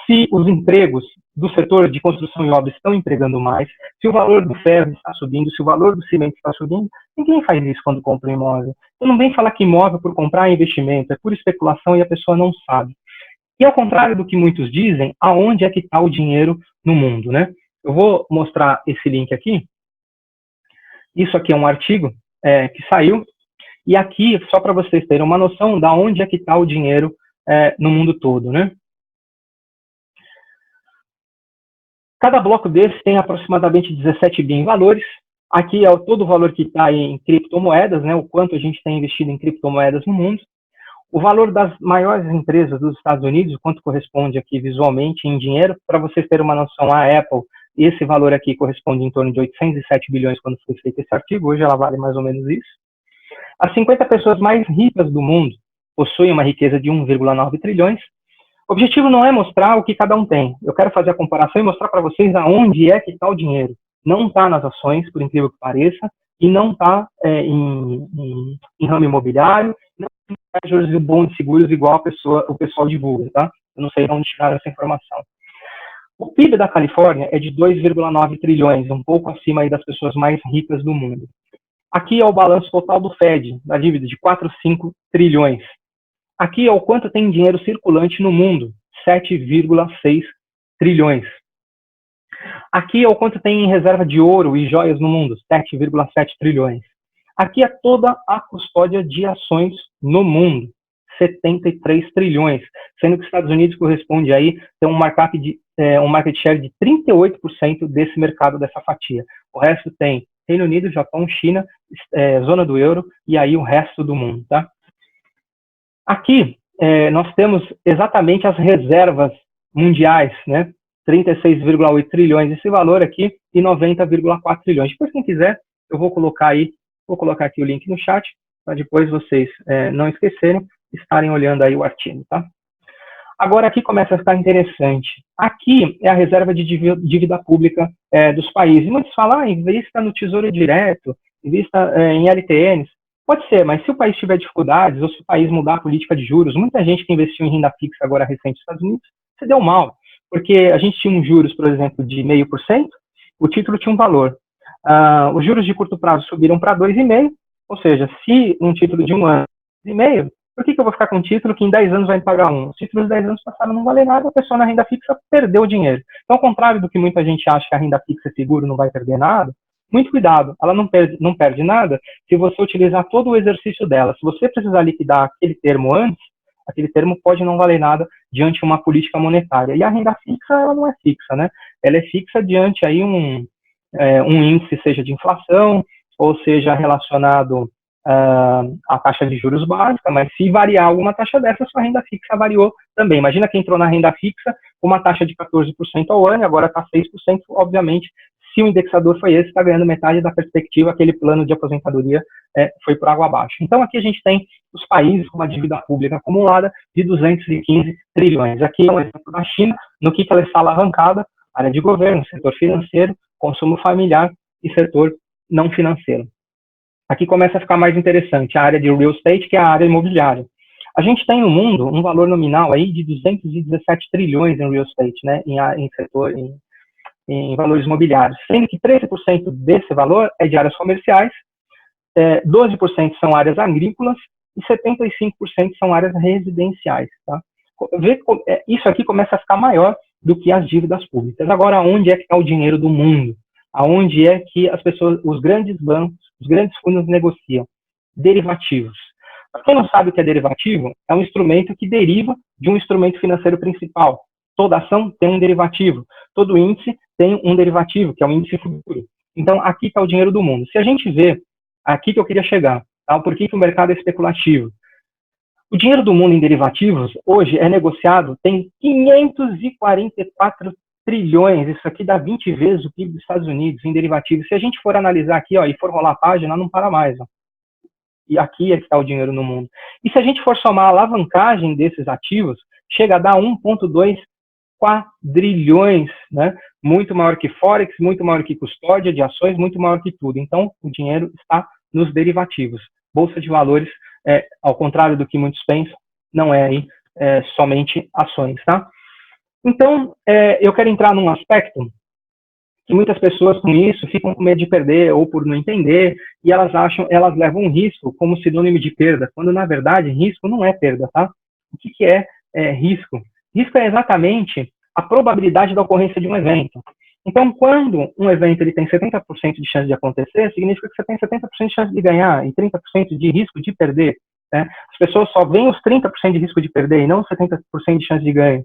se os empregos do setor de construção e obras estão empregando mais, se o valor do ferro está subindo, se o valor do cimento está subindo. Ninguém faz isso quando compra um imóvel. Então não vem falar que imóvel por comprar é investimento, é pura especulação e a pessoa não sabe. E ao contrário do que muitos dizem, aonde é que está o dinheiro no mundo, né? Eu vou mostrar esse link aqui. Isso aqui é um artigo que saiu, e aqui, só para vocês terem uma noção de onde é que está o dinheiro no mundo todo, né? Cada bloco desse tem aproximadamente 17 bi em valores. Aqui é todo o valor que está em criptomoedas, né? O quanto a gente tem investido em criptomoedas no mundo. O valor das maiores empresas dos Estados Unidos, quanto corresponde aqui visualmente em dinheiro, para vocês terem uma noção, a Apple, esse valor aqui corresponde em torno de 807 bilhões quando foi feito esse artigo, hoje ela vale mais ou menos isso. As 50 pessoas mais ricas do mundo possuem uma riqueza de 1,9 trilhões. O objetivo não é mostrar o que cada um tem. Eu quero fazer a comparação e mostrar para vocês aonde é que está o dinheiro. Não está nas ações, por incrível que pareça, e não está em ramo imobiliário, não está em juros de bons seguros, igual o pessoal divulga, tá? Eu não sei de onde tiraram essa informação. O PIB da Califórnia é de 2,9 trilhões, um pouco acima aí das pessoas mais ricas do mundo. Aqui é o balanço total do Fed, da dívida de 4,5 trilhões. Aqui é o quanto tem dinheiro circulante no mundo, 7,6 trilhões. Aqui é o quanto tem em reserva de ouro e joias no mundo, 7,7 trilhões. Aqui é toda a custódia de ações no mundo, 73 trilhões, sendo que os Estados Unidos corresponde aí ter um market share de 38% desse mercado, dessa fatia. O resto tem Reino Unido, Japão, China, zona do euro e aí o resto do mundo, tá? Aqui nós temos exatamente as reservas mundiais, né? 36,8 trilhões esse valor aqui e 90,4 trilhões. Depois, quem quiser, eu vou colocar aqui o link no chat, para depois vocês não esquecerem, estarem olhando aí o artigo, tá? Agora aqui começa a ficar interessante. Aqui é a reserva de dívida pública dos países. Muitos falam, invista no Tesouro Direto, invista em LTNs. Pode ser, mas se o país tiver dificuldades, ou se o país mudar a política de juros, muita gente que investiu em renda fixa agora recente nos Estados Unidos, se deu mal. Porque a gente tinha uns juros, por exemplo, de 0,5%, o título tinha um valor. Os juros de curto prazo subiram para 2,5%, ou seja, se um título de 1 ano e meio, por que eu vou ficar com um título que em 10 anos vai me pagar 1? Os títulos de 10 anos passaram não valer nada, a pessoa na renda fixa perdeu o dinheiro. Então, ao contrário do que muita gente acha que a renda fixa é seguro, não vai perder nada, muito cuidado, ela não perde nada se você utilizar todo o exercício dela. Se você precisar liquidar aquele termo antes, aquele termo pode não valer nada diante de uma política monetária. E a renda fixa, ela não é fixa, né? Ela é fixa diante aí um índice, seja de inflação, ou seja relacionado à taxa de juros básica, mas se variar alguma taxa dessa, sua renda fixa variou também. Imagina quem entrou na renda fixa com uma taxa de 14% ao ano e agora está 6%, obviamente, se o indexador foi esse, está ganhando metade da perspectiva, aquele plano de aposentadoria foi por água abaixo. Então, aqui a gente tem os países com uma dívida pública acumulada de 215 trilhões. Aqui é um exemplo da China, no que ela está alavancada, área de governo, setor financeiro, consumo familiar e setor não financeiro. Aqui começa a ficar mais interessante, a área de real estate, que é a área imobiliária. A gente tem no mundo um valor nominal aí de 217 trilhões em real estate, né, em valores imobiliários, sendo que 13% desse valor é de áreas comerciais, 12% são áreas agrícolas e 75% são áreas residenciais. Tá? Isso aqui começa a ficar maior do que as dívidas públicas. Agora, onde é que está o dinheiro do mundo? Aonde é que as pessoas, os grandes bancos, os grandes fundos negociam? Derivativos. Para quem não sabe o que é derivativo, é um instrumento que deriva de um instrumento financeiro principal. Toda ação tem um derivativo. Todo índice tem um derivativo, que é o índice futuro. Então, aqui está o dinheiro do mundo. Se a gente vê, aqui que eu queria chegar, tá? Por que o mercado é especulativo? O dinheiro do mundo em derivativos, hoje, é negociado, tem 544 trilhões, isso aqui dá 20 vezes o PIB dos Estados Unidos em derivativos. Se a gente for analisar aqui, ó, e for rolar a página, não para mais. Ó. E aqui é que está o dinheiro no mundo. E se a gente for somar a alavancagem desses ativos, chega a dar 1,2 quadrilhões, né? Muito maior que Forex, muito maior que custódia de ações, muito maior que tudo. Então, o dinheiro está nos derivativos. Bolsa de valores, ao contrário do que muitos pensam, não é aí somente ações, tá? Então, eu quero entrar num aspecto que muitas pessoas com isso ficam com medo de perder ou por não entender, e elas levam um risco como sinônimo de perda, quando na verdade risco não é perda, tá? O que é risco? Risco é exatamente a probabilidade da ocorrência de um evento. Então, quando um evento ele tem 70% de chance de acontecer, significa que você tem 70% de chance de ganhar e 30% de risco de perder. Né? As pessoas só veem os 30% de risco de perder e não os 70% de chance de ganho.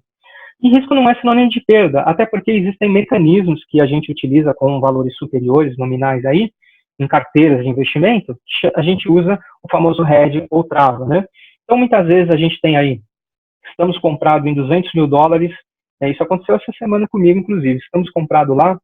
E risco não é sinônimo de perda, até porque existem mecanismos que a gente utiliza com valores superiores, nominais aí, em carteiras de investimento, a gente usa o famoso hedge ou trava, né? Então, muitas vezes a gente tem aí, estamos comprados em $200 mil, isso aconteceu essa semana comigo, inclusive, estamos comprados lá,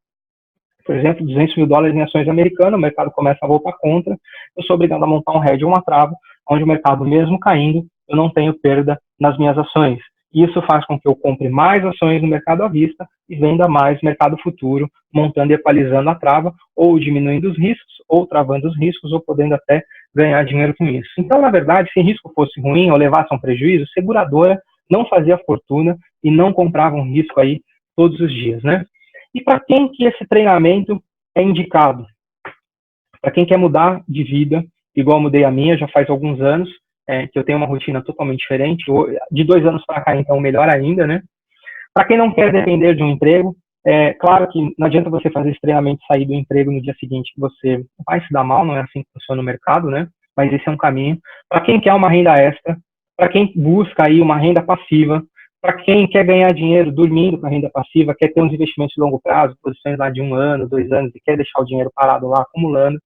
por exemplo, $200 mil em ações americanas, o mercado começa a voltar contra, eu sou obrigado a montar um hedge ou uma trava, onde o mercado, mesmo caindo, eu não tenho perda nas minhas ações. Isso faz com que eu compre mais ações no mercado à vista e venda mais no mercado futuro, montando e equalizando a trava, ou diminuindo os riscos, ou travando os riscos, ou podendo até ganhar dinheiro com isso. Então, na verdade, se risco fosse ruim ou levasse a um prejuízo, seguradora não fazia fortuna e não comprava um risco aí todos os dias, né? E para quem que esse treinamento é indicado? Para quem quer mudar de vida, igual eu mudei a minha, já faz alguns anos, que eu tenho uma rotina totalmente diferente, de 2 anos para cá, então, melhor ainda, né? Para quem não quer depender de um emprego, claro que não adianta você fazer esse treinamento e sair do emprego no dia seguinte, que você vai se dar mal, não é assim que funciona o mercado, né? Mas esse é um caminho. Para quem quer uma renda extra, para quem busca aí uma renda passiva, para quem quer ganhar dinheiro dormindo com a renda passiva, quer ter uns investimentos de longo prazo, posições lá de 1 ano, 2 anos, e quer deixar o dinheiro parado lá, acumulando.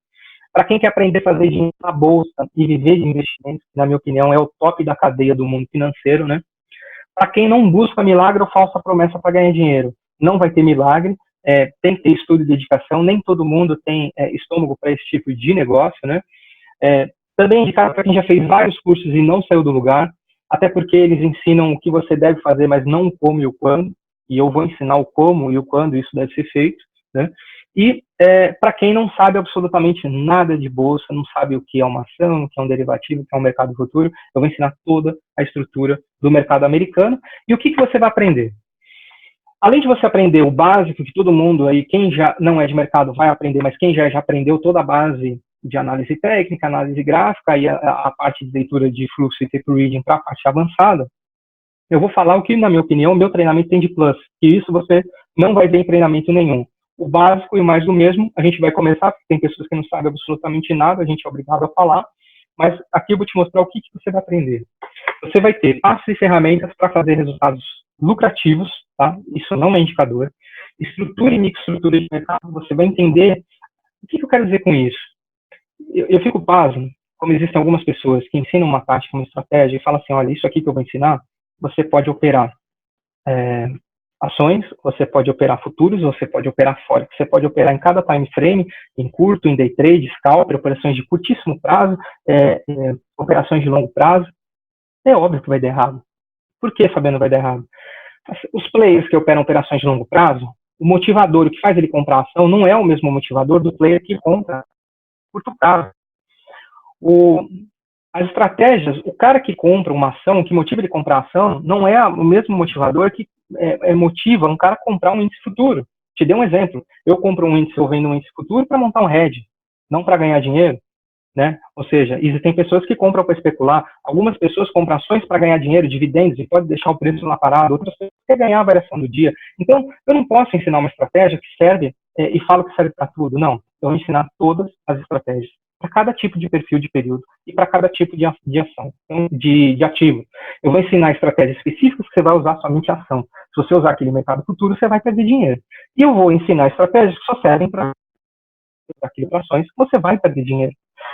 Para quem quer aprender a fazer dinheiro na bolsa e viver de investimentos, que, na minha opinião, é o top da cadeia do mundo financeiro, né? Para quem não busca milagre ou falsa promessa para ganhar dinheiro, não vai ter milagre, tem que ter estudo e dedicação, nem todo mundo tem estômago para esse tipo de negócio, né? Também indicado para quem já fez vários cursos e não saiu do lugar, até porque eles ensinam o que você deve fazer, mas não o como e o quando, e eu vou ensinar o como e o quando isso deve ser feito, né? E para quem não sabe absolutamente nada de bolsa, não sabe o que é uma ação, o que é um derivativo, o que é um mercado futuro, eu vou ensinar toda a estrutura do mercado americano. E o que você vai aprender? Além de você aprender o básico, que todo mundo aí, quem já não é de mercado vai aprender, mas quem já aprendeu toda a base de análise técnica, análise gráfica e a parte de leitura de fluxo e tape reading para a parte avançada, eu vou falar o que, na minha opinião, o meu treinamento tem de plus, que isso você não vai ver em treinamento nenhum. O básico e mais do mesmo, a gente vai começar, porque tem pessoas que não sabem absolutamente nada, a gente é obrigado a falar, mas aqui eu vou te mostrar o que você vai aprender. Você vai ter passos e ferramentas para fazer resultados lucrativos, tá? Isso não é indicador. Estrutura e microestrutura de mercado, você vai entender o que eu quero dizer com isso. Eu fico pasmo, como existem algumas pessoas que ensinam uma tática, uma estratégia e falam assim, olha, isso aqui que eu vou ensinar, você pode operar ações, você pode operar futuros, você pode operar forex, você pode operar em cada time frame, em curto, em day trade, scalp, operações de curtíssimo prazo, operações de longo prazo. É óbvio que vai dar errado. Por que, Fabiano, vai dar errado? Os players que operam operações de longo prazo, o motivador, o que faz ele comprar a ação, não é o mesmo motivador do player que compra curto prazo. As estratégias, o cara que compra uma ação, que motiva ele a comprar a ação, não é o mesmo motivador que motiva um cara a comprar um índice futuro. Te dei um exemplo. Eu compro um índice, eu vendo um índice futuro para montar um hedge, não para ganhar dinheiro, né? Ou seja, existem pessoas que compram para especular. Algumas pessoas compram ações para ganhar dinheiro, dividendos, e pode deixar o preço lá parado. Outras pessoas querem ganhar a variação do dia. Então, eu não posso ensinar uma estratégia que serve e falo que serve para tudo. Não. Eu vou ensinar todas as estratégias para cada tipo de perfil de período e para cada tipo de ação, de ativo. Eu vou ensinar estratégias específicas que você vai usar somente a ação. Se você usar aquele mercado futuro, você vai perder dinheiro. E eu vou ensinar estratégias que só servem para aquilo para ações, você vai perder dinheiro.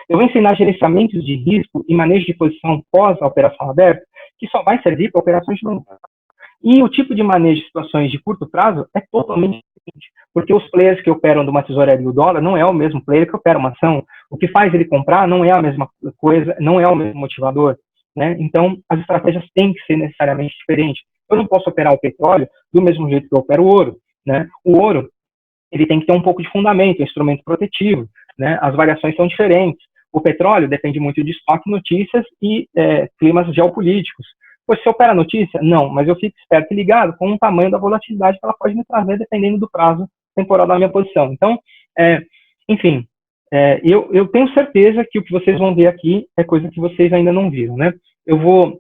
Eu vou ensinar gerenciamentos de risco e manejo de posição pós a operação aberta, que só vai servir para operações de longo prazo. E o tipo de manejo de situações de curto prazo é totalmente diferente, porque os players que operam de uma tesouraria do dólar não é o mesmo player que opera uma ação. O que faz ele comprar não é a mesma coisa, não é o mesmo motivador, né? Então, as estratégias têm que ser necessariamente diferentes. Eu não posso operar o petróleo do mesmo jeito que eu opero o ouro, né? O ouro, ele tem que ter um pouco de fundamento, um instrumento protetivo, né? As variações são diferentes. O petróleo depende muito de estoque, notícias e climas geopolíticos. Pois se opera notícia? Não, mas eu fico esperto e ligado com o tamanho da volatilidade que ela pode me trazer, dependendo do prazo temporal da minha posição. Então, enfim, eu tenho certeza que o que vocês vão ver aqui é coisa que vocês ainda não viram, né? Eu vou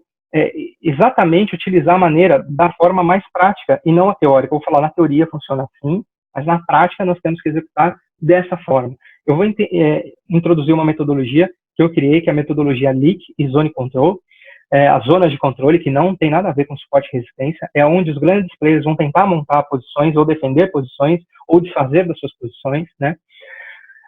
exatamente utilizar a maneira da forma mais prática e não a teórica. Eu vou falar, na teoria funciona assim, mas na prática nós temos que executar dessa forma. Eu vou introduzir uma metodologia que eu criei, que é a metodologia Leak e Zone Control. As zonas de controle, que não tem nada a ver com suporte e resistência, é onde os grandes players vão tentar montar posições ou defender posições ou desfazer das suas posições, né?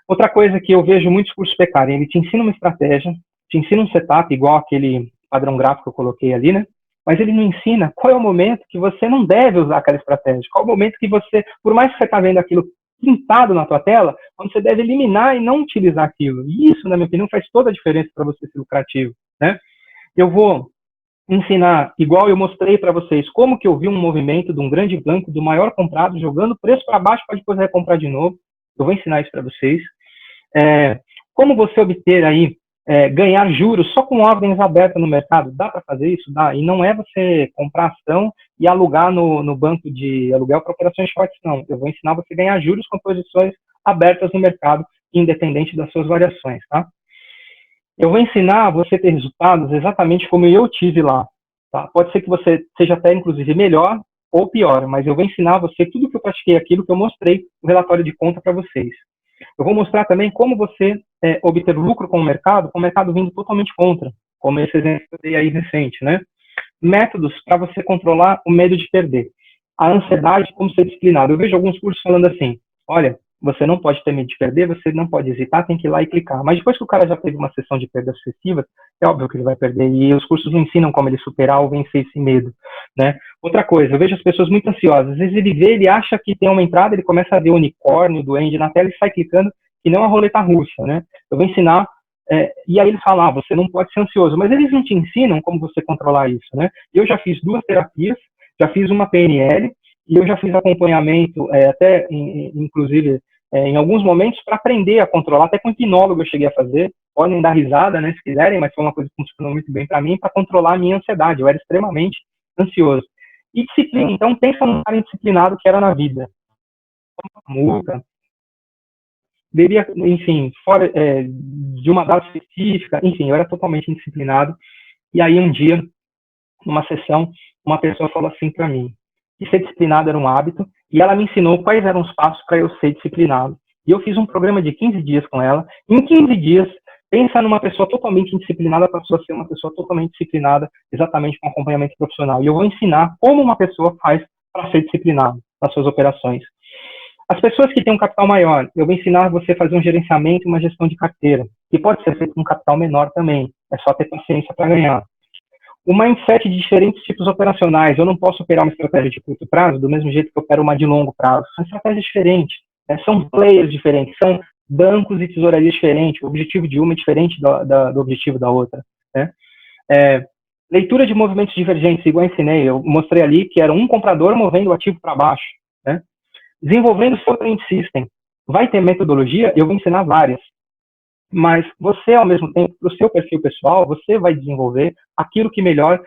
Outra coisa que eu vejo muitos cursos pecarem, ele te ensina uma estratégia, te ensina um setup igual aquele padrão gráfico que eu coloquei ali, né? Mas ele não ensina qual é o momento que você não deve usar aquela estratégia, qual é o momento que você, por mais que você está vendo aquilo pintado na tua tela, onde você deve eliminar e não utilizar aquilo. E isso, na minha opinião, faz toda a diferença para você ser lucrativo, né? Eu vou ensinar, igual eu mostrei para vocês, como que eu vi um movimento de um grande banco, do maior comprado, jogando o preço para baixo para depois recomprar de novo. Eu vou ensinar isso para vocês. Como você obter aí, ganhar juros só com ordens abertas no mercado? Dá para fazer isso? Dá. E não é você comprar ação e alugar no banco de aluguel para operações shorts, não. Eu vou ensinar você a ganhar juros com posições abertas no mercado, independente das suas variações, tá? Eu vou ensinar você a ter resultados exatamente como eu tive lá, tá? Pode ser que você seja até, inclusive, melhor ou pior, mas eu vou ensinar você tudo que eu pratiquei, aquilo que eu mostrei no relatório de conta para vocês. Eu vou mostrar também como você obter lucro com o mercado vindo totalmente contra, como esse exemplo que eu dei aí recente, né? Métodos para você controlar o medo de perder. A ansiedade, como ser disciplinado. Eu vejo alguns cursos falando assim, olha, você não pode ter medo de perder, você não pode hesitar, tem que ir lá e clicar. Mas depois que o cara já teve uma sessão de perdas sucessivas, é óbvio que ele vai perder. E os cursos não ensinam como ele superar ou vencer esse medo, né? Outra coisa, eu vejo as pessoas muito ansiosas. Às vezes ele vê, ele acha que tem uma entrada, ele começa a ver o unicórnio, duende na tela e sai clicando, que não é uma roleta russa, né? Eu vou ensinar, e aí eles falam, você não pode ser ansioso. Mas eles não te ensinam como você controlar isso, né? Eu já fiz 2 terapias, já fiz uma PNL, e eu já fiz acompanhamento, até, inclusive, em alguns momentos, para aprender a controlar, até com hipnólogo eu cheguei a fazer, podem dar risada, né, se quiserem, mas foi uma coisa que funcionou muito bem para mim, para controlar a minha ansiedade, eu era extremamente ansioso. E disciplina, então pensa num cara indisciplinado que era na vida. Multa, bebia, enfim, fora de uma data específica, enfim, eu era totalmente indisciplinado, e aí um dia, numa sessão, uma pessoa falou assim para mim, que ser disciplinado era um hábito, e ela me ensinou quais eram os passos para eu ser disciplinado. E eu fiz um programa de 15 dias com ela. Em 15 dias, pensa numa pessoa totalmente indisciplinada para a ser uma pessoa totalmente disciplinada, exatamente com acompanhamento profissional. E eu vou ensinar como uma pessoa faz para ser disciplinado nas suas operações. As pessoas que têm um capital maior, eu vou ensinar você a fazer um gerenciamento e uma gestão de carteira, que pode ser feito com um capital menor também. É só ter paciência para ganhar. O mindset de diferentes tipos operacionais. Eu não posso operar uma estratégia de curto prazo do mesmo jeito que eu opero uma de longo prazo. São estratégias diferentes, né? São players diferentes, são bancos e tesourarias diferentes. O objetivo de uma é diferente do objetivo da outra, né? Leitura de movimentos divergentes, igual eu ensinei. Eu mostrei ali que era um comprador movendo o ativo para baixo, né? Desenvolvendo o seu trend system. Vai ter metodologia? Eu vou ensinar várias. Mas você, ao mesmo tempo, para o seu perfil pessoal, você vai desenvolver aquilo que melhor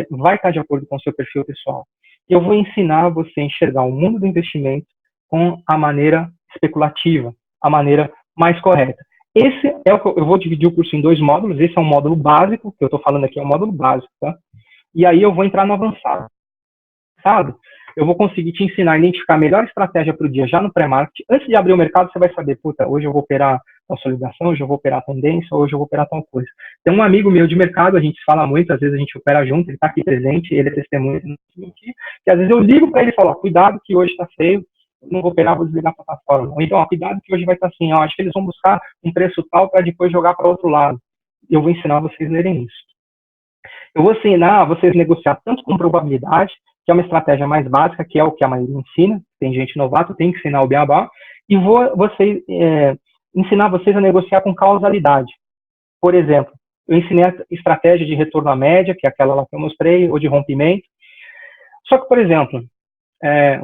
vai estar de acordo com o seu perfil pessoal. Eu vou ensinar você a enxergar o mundo do investimento com a maneira especulativa, a maneira mais correta. Esse é o que eu vou dividir o curso em 2 módulos. Esse é um módulo básico, que eu estou falando aqui é um módulo básico, tá? E aí eu vou entrar no avançado. Sabe? Eu vou conseguir te ensinar a identificar a melhor estratégia para o dia já no pré-market. Antes de abrir o mercado, você vai saber, puta, hoje eu vou operar consolidação, hoje eu vou operar tendência, hoje eu vou operar tal coisa. Tem um amigo meu de mercado, a gente fala muito, às vezes a gente opera junto, ele está aqui presente, ele é testemunha, que às vezes eu ligo para ele e falo, cuidado que hoje está feio, não vou operar, vou desligar a plataforma. Ou então, cuidado que hoje vai estar assim, acho que eles vão buscar um preço tal para depois jogar para outro lado. Eu vou ensinar vocês a lerem isso. Eu vou ensinar vocês a negociar tanto com probabilidade, que é uma estratégia mais básica, que é o que a maioria ensina, tem gente novata, tem que ensinar o beabá, e vou ensinar vocês a negociar com causalidade. Por exemplo, eu ensinei a estratégia de retorno à média, que é aquela lá que eu mostrei, ou de rompimento. Só que, por exemplo,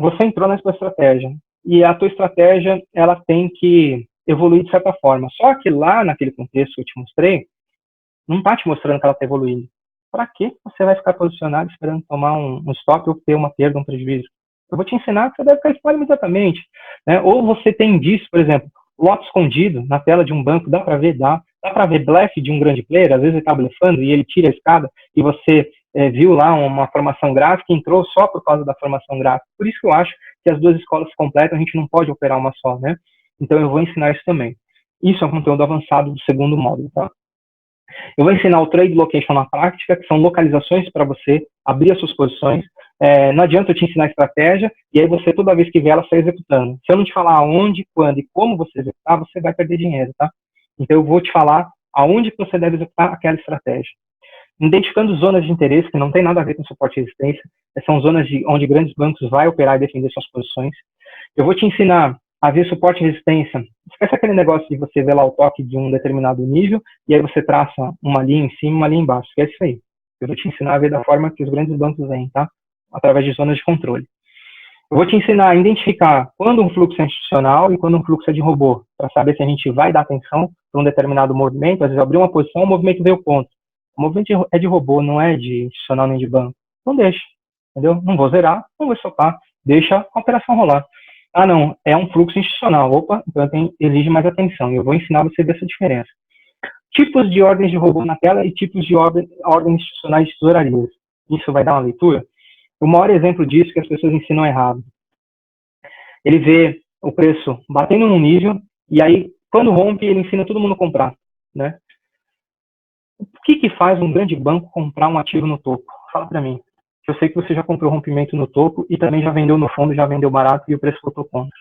você entrou nessa estratégia, e a tua estratégia ela tem que evoluir de certa forma. Só que lá, naquele contexto que eu te mostrei, não está te mostrando que ela está evoluindo. Para que você vai ficar posicionado esperando tomar um stop ou ter uma perda, um prejuízo? Eu vou te ensinar que você deve ficar exposto imediatamente, né? Ou você tem indício, por exemplo, lote escondido na tela de um banco, dá para ver, dá para ver blefe de um grande player, às vezes ele está blefando e ele tira a escada e você viu lá uma formação gráfica e entrou só por causa da formação gráfica. Por isso que eu acho que as 2 escolas se completam, a gente não pode operar uma só, né? Então eu vou ensinar isso também. Isso é um conteúdo avançado do 2º módulo, tá? Eu vou ensinar o Trade Location na prática, que são localizações para você abrir as suas posições. Não adianta eu te ensinar a estratégia e aí você, toda vez que vê ela, sai executando. Se eu não te falar aonde, quando e como você executar, você vai perder dinheiro, tá? Então eu vou te falar aonde que você deve executar aquela estratégia. identificando zonas de interesse que não tem nada a ver com suporte e resistência, são zonas onde grandes bancos vão operar e defender suas posições. Eu vou te ensinar a ver suporte e resistência. Esquece aquele negócio de você ver lá o toque de um determinado nível e aí você traça uma linha em cima e uma linha embaixo. Esquece isso aí. Eu vou te ensinar a ver da forma que os grandes bancos vêm, tá? Através de zonas de controle. Eu vou te ensinar a identificar quando um fluxo é institucional e quando um fluxo é de robô, para saber se a gente vai dar atenção para um determinado movimento. Às vezes abriu uma posição, o movimento veio contra. O movimento é de robô, não é de institucional nem de banco. Então deixa, entendeu? Não vou zerar, não vou stopar, deixa a operação rolar. Ah, não, é um fluxo institucional. Opa, então exige mais atenção. Eu vou ensinar você a ver essa diferença. Tipos de ordens de robô na tela e tipos de ordens institucionais de tesourarias. Isso vai dar uma leitura? O maior exemplo disso que as pessoas ensinam errado. Ele vê o preço batendo num nível e aí, quando rompe, ele ensina todo mundo a comprar, né? O que faz um grande banco comprar um ativo no topo? Fala para mim. Eu sei que você já comprou rompimento no topo e também já vendeu no fundo, já vendeu barato e o preço voltou contra.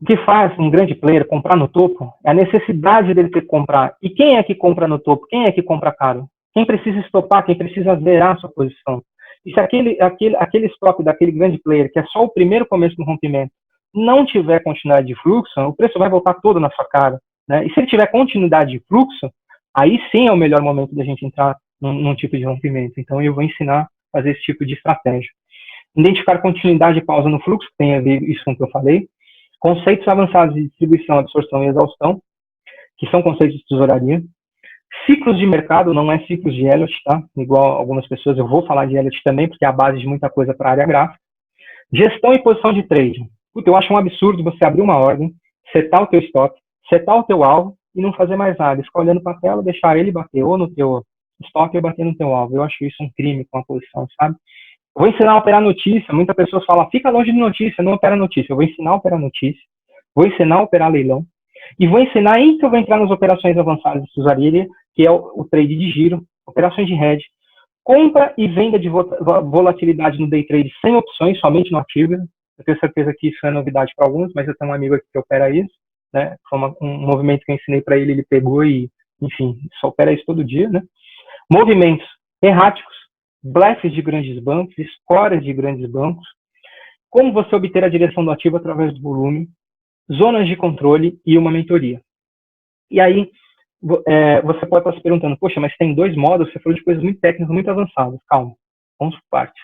O que faz um grande player comprar no topo é a necessidade dele ter que comprar. E quem é que compra no topo? Quem é que compra caro? Quem precisa estopar, quem precisa zerar a sua posição. E se aquele stop daquele grande player, que é só o primeiro começo do rompimento, não tiver continuidade de fluxo, o preço vai voltar todo na sua cara, né? E se ele tiver continuidade de fluxo, aí sim é o melhor momento da gente entrar num tipo de rompimento. Então eu vou ensinar a fazer esse tipo de estratégia. Identificar continuidade e pausa no fluxo, tem a ver isso com o que eu falei. Conceitos avançados de distribuição, absorção e exaustão, que são conceitos de tesouraria. Ciclos de mercado, não é ciclos de Elliott, tá? Igual algumas pessoas, eu vou falar de Elliott também, porque é a base de muita coisa para a área gráfica. Gestão e posição de trade. Puta, eu acho um absurdo você abrir uma ordem, setar o teu stop, setar o teu alvo e não fazer mais nada. Ficar olhando para a tela, deixar ele bater ou no teu stop ou bater no teu alvo. Eu acho isso um crime com a posição, sabe? Eu vou ensinar a operar notícia. Muitas pessoas falam, fica longe de notícia, não opera notícia. Eu vou ensinar a operar notícia, vou ensinar a operar leilão e vou ensinar em que eu vou entrar nas operações avançadas de tesouraria, que é o trade de giro, operações de hedge, compra e venda de volatilidade no day trade sem opções, somente no ativo. Eu tenho certeza que isso é novidade para alguns, mas eu tenho um amigo aqui que opera isso, né? Foi um movimento que eu ensinei para ele, ele pegou e, enfim, só opera isso todo dia, né? Movimentos erráticos, blefs de grandes bancos, escórias de grandes bancos, como você obter a direção do ativo através do volume, zonas de controle e uma mentoria. E aí, você pode estar se perguntando, poxa, mas tem 2 módulos, você falou de coisas muito técnicas, muito avançadas. Calma, vamos por partes.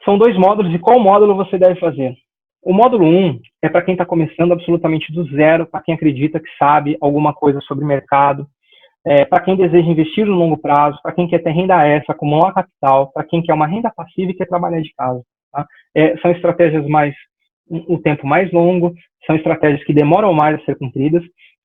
São 2 módulos, e qual módulo você deve fazer? O módulo 1 é para quem está começando absolutamente do zero, para quem acredita que sabe alguma coisa sobre mercado, para quem deseja investir no longo prazo, para quem quer ter renda extra, acumular capital, para quem quer uma renda passiva e quer trabalhar de casa. Tá? São estratégias um tempo mais longo, são estratégias que demoram mais a ser cumpridas.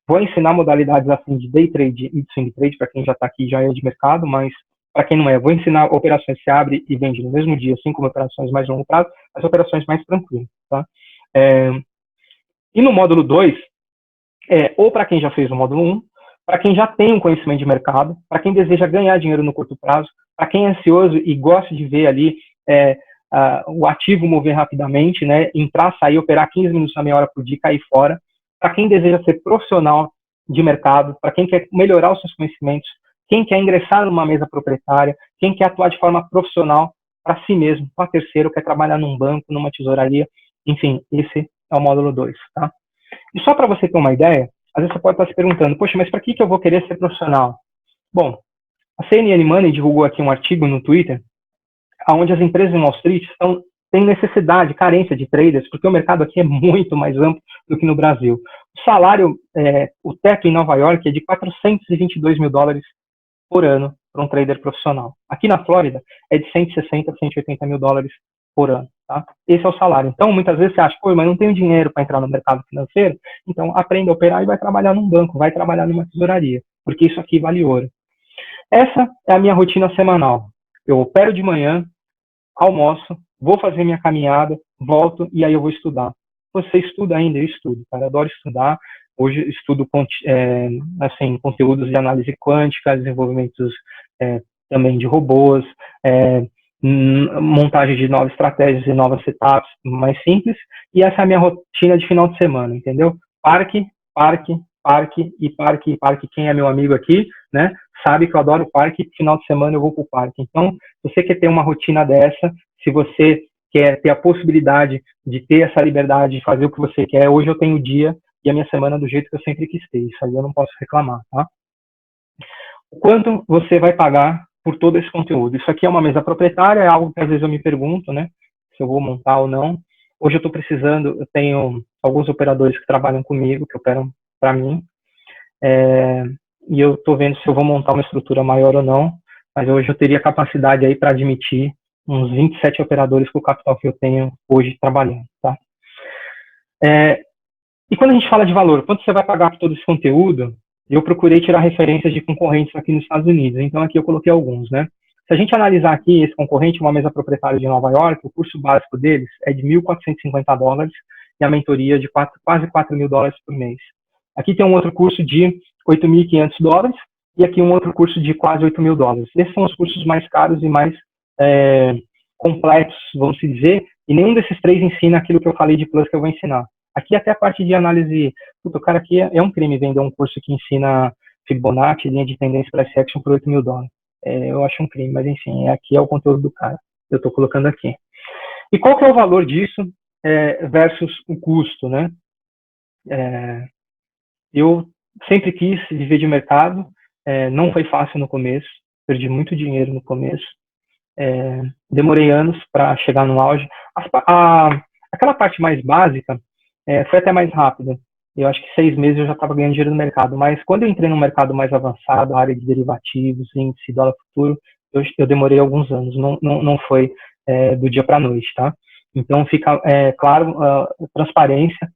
Vou ensinar modalidades assim de day trade e de swing trade, para quem já está aqui já é de mercado, mas para quem não é, vou ensinar operações que se abre e vende no mesmo dia, assim como operações mais longo prazo, as operações mais tranquilas. Tá? E no módulo 2, ou para quem já fez o módulo 1, para quem já tem um conhecimento de mercado, para quem deseja ganhar dinheiro no curto prazo, para quem é ansioso e gosta de ver ali o ativo mover rapidamente, né, entrar, sair, operar 15 minutos na meia hora por dia e cair fora, para quem deseja ser profissional de mercado, para quem quer melhorar os seus conhecimentos, quem quer ingressar numa mesa proprietária, quem quer atuar de forma profissional para si mesmo, para terceiro, quer trabalhar num banco, numa tesouraria, enfim, esse é o módulo 2, tá? E só para você ter uma ideia, às vezes você pode estar se perguntando, poxa, mas para que eu vou querer ser profissional? Bom, a CNN Money divulgou aqui um artigo no Twitter, onde as empresas em Wall Street têm necessidade, carência de traders, porque o mercado aqui é muito mais amplo do que no Brasil. O salário, o teto em Nova York é de $422 mil por ano para um trader profissional. Aqui na Flórida é de 160 a 180 mil dólares por ano. Tá? Esse é o salário. Então, muitas vezes você acha, pô, mas não tenho dinheiro para entrar no mercado financeiro, então aprenda a operar e vai trabalhar num banco, vai trabalhar numa tesouraria, porque isso aqui vale ouro. Essa é a minha rotina semanal. Eu opero de manhã, almoço, vou fazer minha caminhada, volto e aí eu vou estudar. Você estuda ainda? Eu estudo, cara, adoro estudar. Hoje estudo assim, conteúdos de análise quântica, desenvolvimentos também de robôs, montagem de novas estratégias e novas setups mais simples. E essa é a minha rotina de final de semana, entendeu? Parque, parque, parque e parque e parque. Quem é meu amigo aqui, né, sabe que eu adoro o parque e final de semana eu vou para o parque. Então, se você quer ter uma rotina dessa, se você quer ter a possibilidade de ter essa liberdade de fazer o que você quer, hoje eu tenho o dia e a minha semana do jeito que eu sempre quis ter. Isso aí eu não posso reclamar, tá? O quanto você vai pagar por todo esse conteúdo? Isso aqui é uma mesa proprietária, é algo que às vezes eu me pergunto, né, se eu vou montar ou não. Hoje eu estou precisando, eu tenho alguns operadores que trabalham comigo, que operam para mim, e eu estou vendo se eu vou montar uma estrutura maior ou não, mas hoje eu teria capacidade aí para admitir uns 27 operadores com o capital que eu tenho hoje trabalhando, tá? E quando a gente fala de valor, quanto você vai pagar por todo esse conteúdo? Eu procurei tirar referências de concorrentes aqui nos Estados Unidos, então aqui eu coloquei alguns, né? Se a gente analisar aqui esse concorrente, uma mesa proprietária de Nova York, o curso básico deles é de $1.450 e a mentoria de quase $4.000 por mês. Aqui tem um outro curso de $8.500 e aqui um outro curso de quase $8.000. Esses são os cursos mais caros e mais completos, vamos dizer, e nenhum desses três ensina aquilo que eu falei de plus que eu vou ensinar. Aqui até a parte de análise, o cara aqui é um crime vender um curso que ensina Fibonacci, linha de tendência para price action por $8.000. Eu acho um crime, mas enfim, aqui é o conteúdo do cara. Eu estou colocando aqui. E qual que é o valor disso versus o custo, né? Eu sempre quis viver de mercado, não foi fácil no começo, perdi muito dinheiro no começo, demorei anos para chegar no auge. Aquela parte mais básica foi até mais rápida. Eu acho que 6 meses eu já estava ganhando dinheiro no mercado, mas quando eu entrei no mercado mais avançado, a área de derivativos, índice, dólar futuro, eu demorei alguns anos, não foi do dia para a noite, tá? Então fica claro, transparência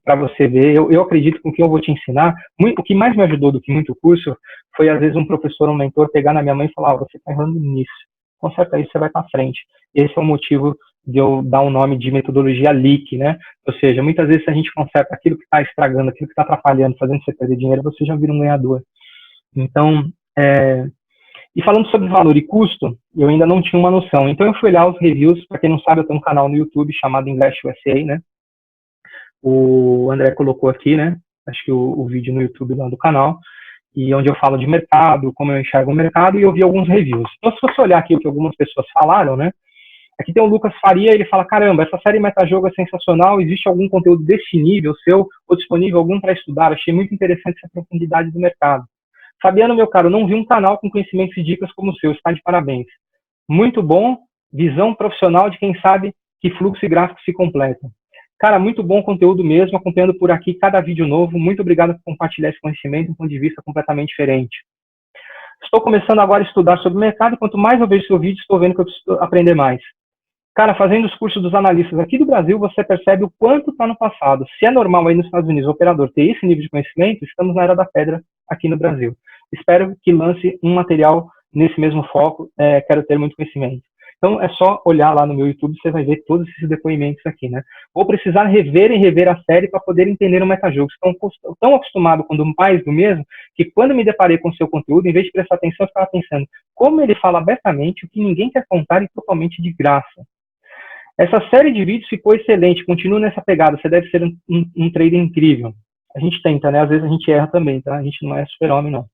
para você ver. Eu acredito que o que eu vou te ensinar, o que mais me ajudou do que muito curso, foi às vezes um professor, um mentor, pegar na minha mãe e falar, você está errando nisso, conserta isso, você vai para frente. Esse é o motivo de eu dar o nome de metodologia LEAK, né? Ou seja, muitas vezes se a gente conserta aquilo que está estragando, aquilo que está atrapalhando, fazendo você perder dinheiro, você já vira um ganhador. Então, e falando sobre valor e custo, eu ainda não tinha uma noção. Então eu fui olhar os reviews, para quem não sabe, eu tenho um canal no YouTube chamado Invest USA, né? O André colocou aqui, né? Acho que o vídeo no YouTube lá do canal, e onde eu falo de mercado, como eu enxergo o mercado, e eu vi alguns reviews. Então, se você olhar aqui o que algumas pessoas falaram, né? Aqui tem o Lucas Faria, ele fala, caramba, essa série Metajogo é sensacional, existe algum conteúdo desse nível seu, ou disponível algum para estudar? Achei muito interessante essa profundidade do mercado. Fabiano, meu caro, não vi um canal com conhecimentos e dicas como o seu, está de parabéns. Muito bom, visão profissional de quem sabe que fluxo e gráfico se completam. Cara, muito bom conteúdo mesmo, acompanhando por aqui cada vídeo novo. Muito obrigado por compartilhar esse conhecimento, um ponto de vista completamente diferente. Estou começando agora a estudar sobre o mercado, e quanto mais eu vejo seu vídeo, estou vendo que eu preciso aprender mais. Cara, fazendo os cursos dos analistas aqui do Brasil, você percebe o quanto está no passado. Se é normal aí nos Estados Unidos o operador ter esse nível de conhecimento, estamos na era da pedra aqui no Brasil. Espero que lance um material nesse mesmo foco, quero ter muito conhecimento. Então, é só olhar lá no meu YouTube, você vai ver todos esses depoimentos aqui, né? Vou precisar rever e rever a série para poder entender o metajogo. Estou tão acostumado com mais do mesmo, que quando me deparei com o seu conteúdo, em vez de prestar atenção, eu ficava pensando, como ele fala abertamente o que ninguém quer contar e totalmente de graça. Essa série de vídeos ficou excelente, continua nessa pegada, você deve ser um trader incrível. A gente tenta, né? Às vezes a gente erra também, tá? A gente não é super-homem, não.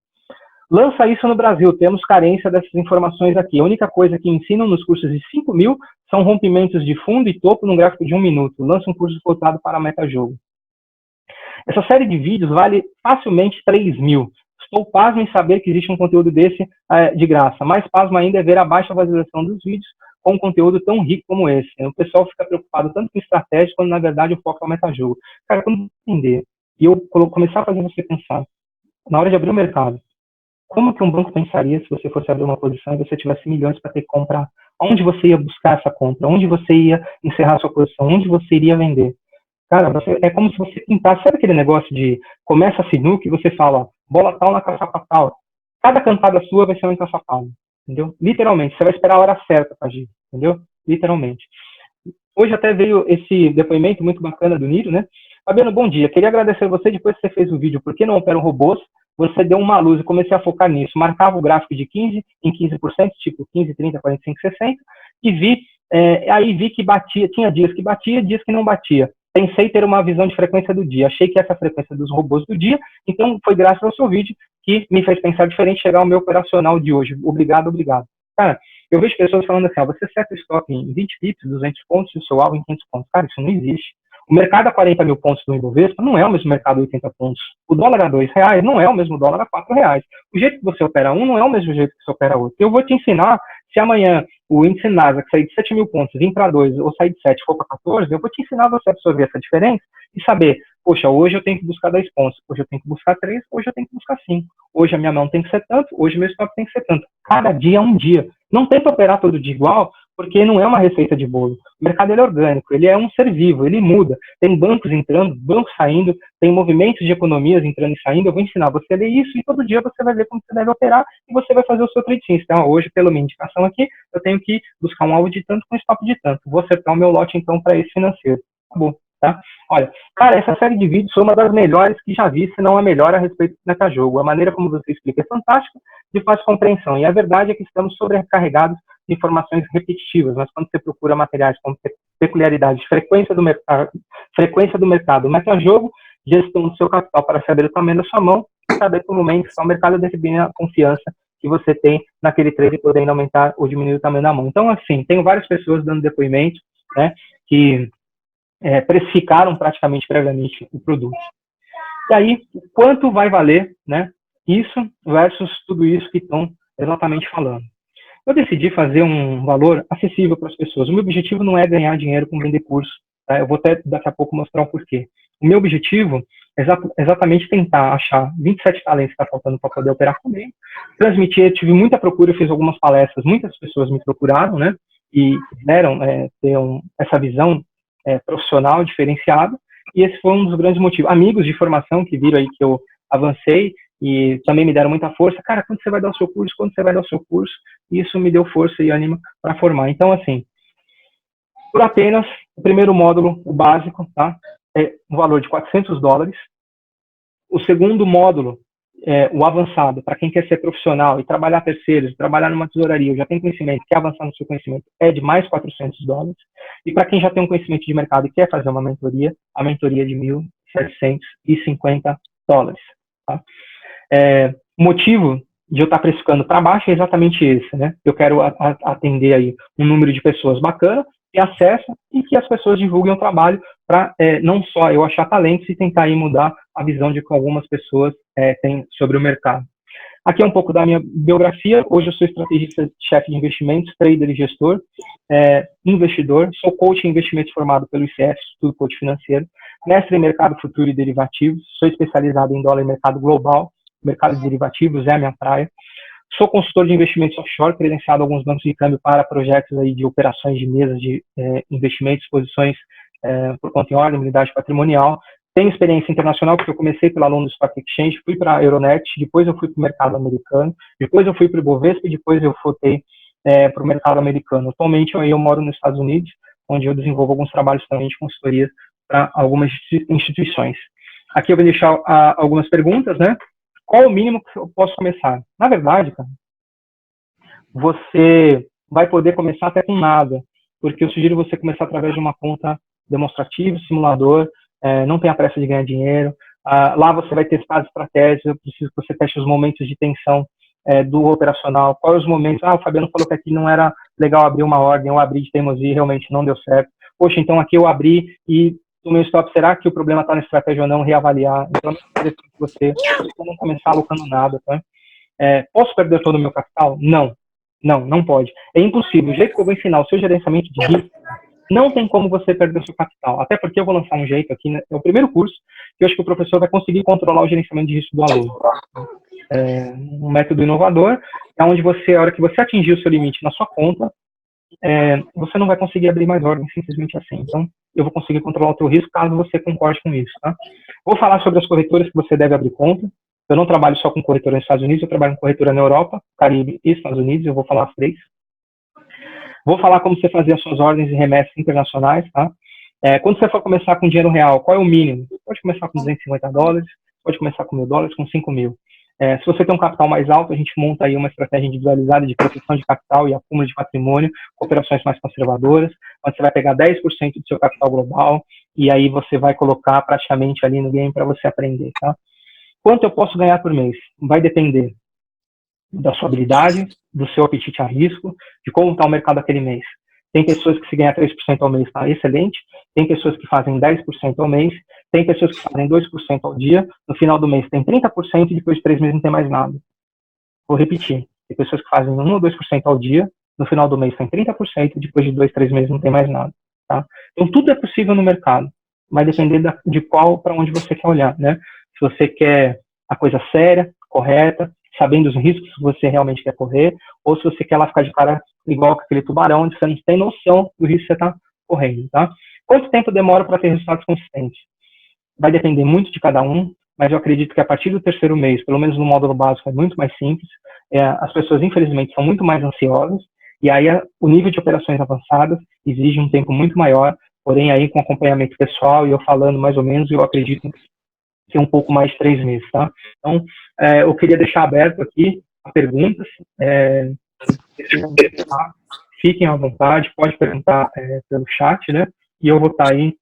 Lança isso no Brasil, temos carência dessas informações aqui. A única coisa que ensinam nos cursos de 5.000 são rompimentos de fundo e topo num gráfico de 1 minuto. Lança um curso voltado para metajogo. Essa série de vídeos vale facilmente 3.000. Estou pasmo em saber que existe um conteúdo desse de graça. Mais pasmo ainda é ver a baixa visualização dos vídeos com um conteúdo tão rico como esse. O pessoal fica preocupado tanto com estratégia, quando na verdade o foco é o metajogo. Cara, quando entender, e eu começar a fazer você pensar, na hora de abrir o mercado, como que um banco pensaria se você fosse abrir uma posição e você tivesse milhões para ter que comprar? Onde você ia buscar essa compra? Onde você ia encerrar sua posição? Onde você iria vender? Cara, é como se você pintasse, sabe aquele negócio de começa a sinuca e você fala, bola tal na caçapa tal. Cada cantada sua vai ser uma caçapada, entendeu? Literalmente, você vai esperar a hora certa para agir, entendeu? Literalmente. Hoje até veio esse depoimento muito bacana do Niro, né? Fabiano, bom dia. Queria agradecer a você depois que você fez o vídeo Por que não operam robôs? Você deu uma luz e comecei a focar nisso. Marcava o gráfico de 15 em 15%, tipo 15, 30, 45, 60, e aí vi que batia, tinha dias que batia, dias que não batia. Pensei ter uma visão de frequência do dia. Achei que essa frequência dos robôs do dia, então foi graças ao seu vídeo que me fez pensar diferente, chegar ao meu operacional de hoje. Obrigado, obrigado. Cara, eu vejo pessoas falando assim, ó, você seta o stop em 20 pips, 200 pontos e o seu alvo em 500 pontos. Cara, isso não existe. O mercado a 40 mil pontos do Ibovespa não é o mesmo mercado a 80 pontos. O dólar a R$2 não é o mesmo dólar a R$4. O jeito que você opera um não é o mesmo jeito que você opera outro. Eu vou te ensinar, se amanhã o índice Nasdaq sair de 7 mil pontos, vir para 2, ou sair de 7 e for para 14, eu vou te ensinar você a absorver essa diferença e saber, poxa, hoje eu tenho que buscar 10 pontos, hoje eu tenho que buscar 3, hoje eu tenho que buscar 5. Hoje a minha mão tem que ser tanto, hoje o meu stop tem que ser tanto. Cada dia é um dia. Não tenta operar todo dia igual, porque não é uma receita de bolo. O mercado ele é orgânico, ele é um ser vivo, ele muda. Tem bancos entrando, bancos saindo, tem movimentos de economias entrando e saindo. Eu vou ensinar você a ler isso e todo dia você vai ver como você deve operar e você vai fazer o seu trade sim. Então, hoje, pela minha indicação aqui, eu tenho que buscar um alvo de tanto com stop de tanto. Vou acertar o meu lote, então, para esse financeiro. Tá bom, tá? Olha, cara, essa série de vídeos foi uma das melhores que já vi, se não a melhor a respeito do metajogo. A maneira como você explica é fantástica, de fácil compreensão. E a verdade é que estamos sobrecarregados de informações repetitivas, mas quando você procura materiais como peculiaridades, frequência do mercado, metajogo, gestão do seu capital para saber o tamanho da sua mão e saber que no momento está o mercado definindo a confiança que você tem naquele trade, podendo aumentar ou diminuir o tamanho da mão. Então, assim, tenho várias pessoas dando depoimentos, né, que precificaram praticamente previamente o produto. E aí, quanto vai valer, né, isso versus tudo isso que estão exatamente falando. Eu decidi fazer um valor acessível para as pessoas. O meu objetivo não é ganhar dinheiro com vender curso. Tá? Eu vou até daqui a pouco mostrar o porquê. O meu objetivo é exatamente tentar achar 27 talentos que está faltando para poder operar comigo. Transmitir, tive muita procura, eu fiz algumas palestras, muitas pessoas me procuraram, né? E quiseram ter essa visão profissional diferenciada. E esse foi um dos grandes motivos. Amigos de formação que viram aí que eu avancei e também me deram muita força. Cara, quando você vai dar o seu curso? Quando você vai dar o seu curso? Isso me deu força e ânimo para formar. Então, assim, por apenas o primeiro módulo, o básico, tá? É um valor de $400. O segundo módulo, o avançado, para quem quer ser profissional e trabalhar terceiros, trabalhar numa tesouraria, já tem conhecimento, quer avançar no seu conhecimento, é de mais $400. E para quem já tem um conhecimento de mercado e quer fazer uma mentoria, a mentoria é de $1.750. Tá? O motivo de eu estar precificando para baixo é exatamente esse, né? Eu quero atender aí um número de pessoas bacana que acessa e que as pessoas divulguem o trabalho para não só eu achar talentos e tentar aí mudar a visão de que algumas pessoas têm sobre o mercado. Aqui é um pouco da minha biografia. Hoje eu sou estrategista-chefe de investimentos, trader e gestor, investidor, sou coach em investimentos formado pelo ICF, Instituto Coach Financeiro, mestre em mercado futuro e derivativos, sou especializado em dólar e mercado global, mercado de derivativos é a minha praia. Sou consultor de investimentos offshore, credenciado a alguns bancos de câmbio para projetos aí de operações de mesas de investimentos, posições por conta em ordem, unidade patrimonial. Tenho experiência internacional, porque eu comecei pela London Stock Exchange, fui para a Euronet, depois eu fui para o mercado americano, depois eu fui para o Ibovespa e depois eu voltei para o mercado americano. Atualmente eu moro nos Estados Unidos, onde eu desenvolvo alguns trabalhos também de consultoria para algumas instituições. Aqui eu vou deixar algumas perguntas, né? Qual o mínimo que eu posso começar? Na verdade, cara, você vai poder começar até com nada, porque eu sugiro você começar através de uma conta demonstrativa, simulador, não tenha pressa de ganhar dinheiro. Lá você vai testar as estratégias, eu preciso que você teste os momentos de tensão do operacional. Quais os momentos? O Fabiano falou que aqui não era legal abrir uma ordem, eu abri de teimosia e realmente não deu certo. Poxa, então aqui eu abri e o meu stop, será que o problema está na estratégia ou não? Reavaliar. Então, é você não começar alocando nada, tá? Posso perder todo o meu capital? Não. Não pode. É impossível. O jeito que eu vou ensinar o seu gerenciamento de risco, não tem como você perder o seu capital. Até porque eu vou lançar um jeito aqui, né? É o primeiro curso que eu acho que o professor vai conseguir controlar o gerenciamento de risco do aluno. Um método inovador, é onde você, a hora que você atingir o seu limite na sua conta, você não vai conseguir abrir mais ordens, simplesmente assim. Então, eu vou conseguir controlar o teu risco caso você concorde com isso, tá? Vou falar sobre as corretoras que você deve abrir conta. Eu não trabalho só com corretora nos Estados Unidos, eu trabalho com corretora na Europa, Caribe e Estados Unidos, eu vou falar as três. Vou falar como você fazer as suas ordens e remessas internacionais, tá? Quando você for começar com dinheiro real, qual é o mínimo? Você pode começar com $250, pode começar com $1.000, com 5.000. Se você tem um capital mais alto, a gente monta aí uma estratégia individualizada de proteção de capital e acúmulo de patrimônio, com operações mais conservadoras, onde você vai pegar 10% do seu capital global e aí você vai colocar praticamente ali no game para você aprender, tá? Quanto eu posso ganhar por mês? Vai depender da sua habilidade, do seu apetite a risco, de como está o mercado aquele mês. Tem pessoas que se ganhar 3% ao mês está excelente, tem pessoas que fazem 10% ao mês, tem pessoas que fazem 2% ao dia, no final do mês tem 30% e depois de 3 meses não tem mais nada. Vou repetir, tem pessoas que fazem 1 ou 2% ao dia, no final do mês tem 30% e depois de 2, 3 meses não tem mais nada. Tá? Então tudo é possível no mercado, vai depender de qual para onde você quer olhar. Né? Se você quer a coisa séria, correta, sabendo os riscos que você realmente quer correr, ou se você quer lá ficar de cara igual com aquele tubarão, onde você não tem noção do risco que você está correndo. Tá? Quanto tempo demora para ter resultados consistentes? Vai depender muito de cada um, mas eu acredito que a partir do terceiro mês, pelo menos no módulo básico, é muito mais simples. As pessoas, infelizmente, são muito mais ansiosas, e aí o nível de operações avançadas exige um tempo muito maior, porém aí com acompanhamento pessoal, e eu falando mais ou menos, eu acredito que é um pouco mais de 3 meses, tá? Então, eu queria deixar aberto aqui a perguntas, fiquem à vontade, pode perguntar pelo chat, né? E eu vou estar aí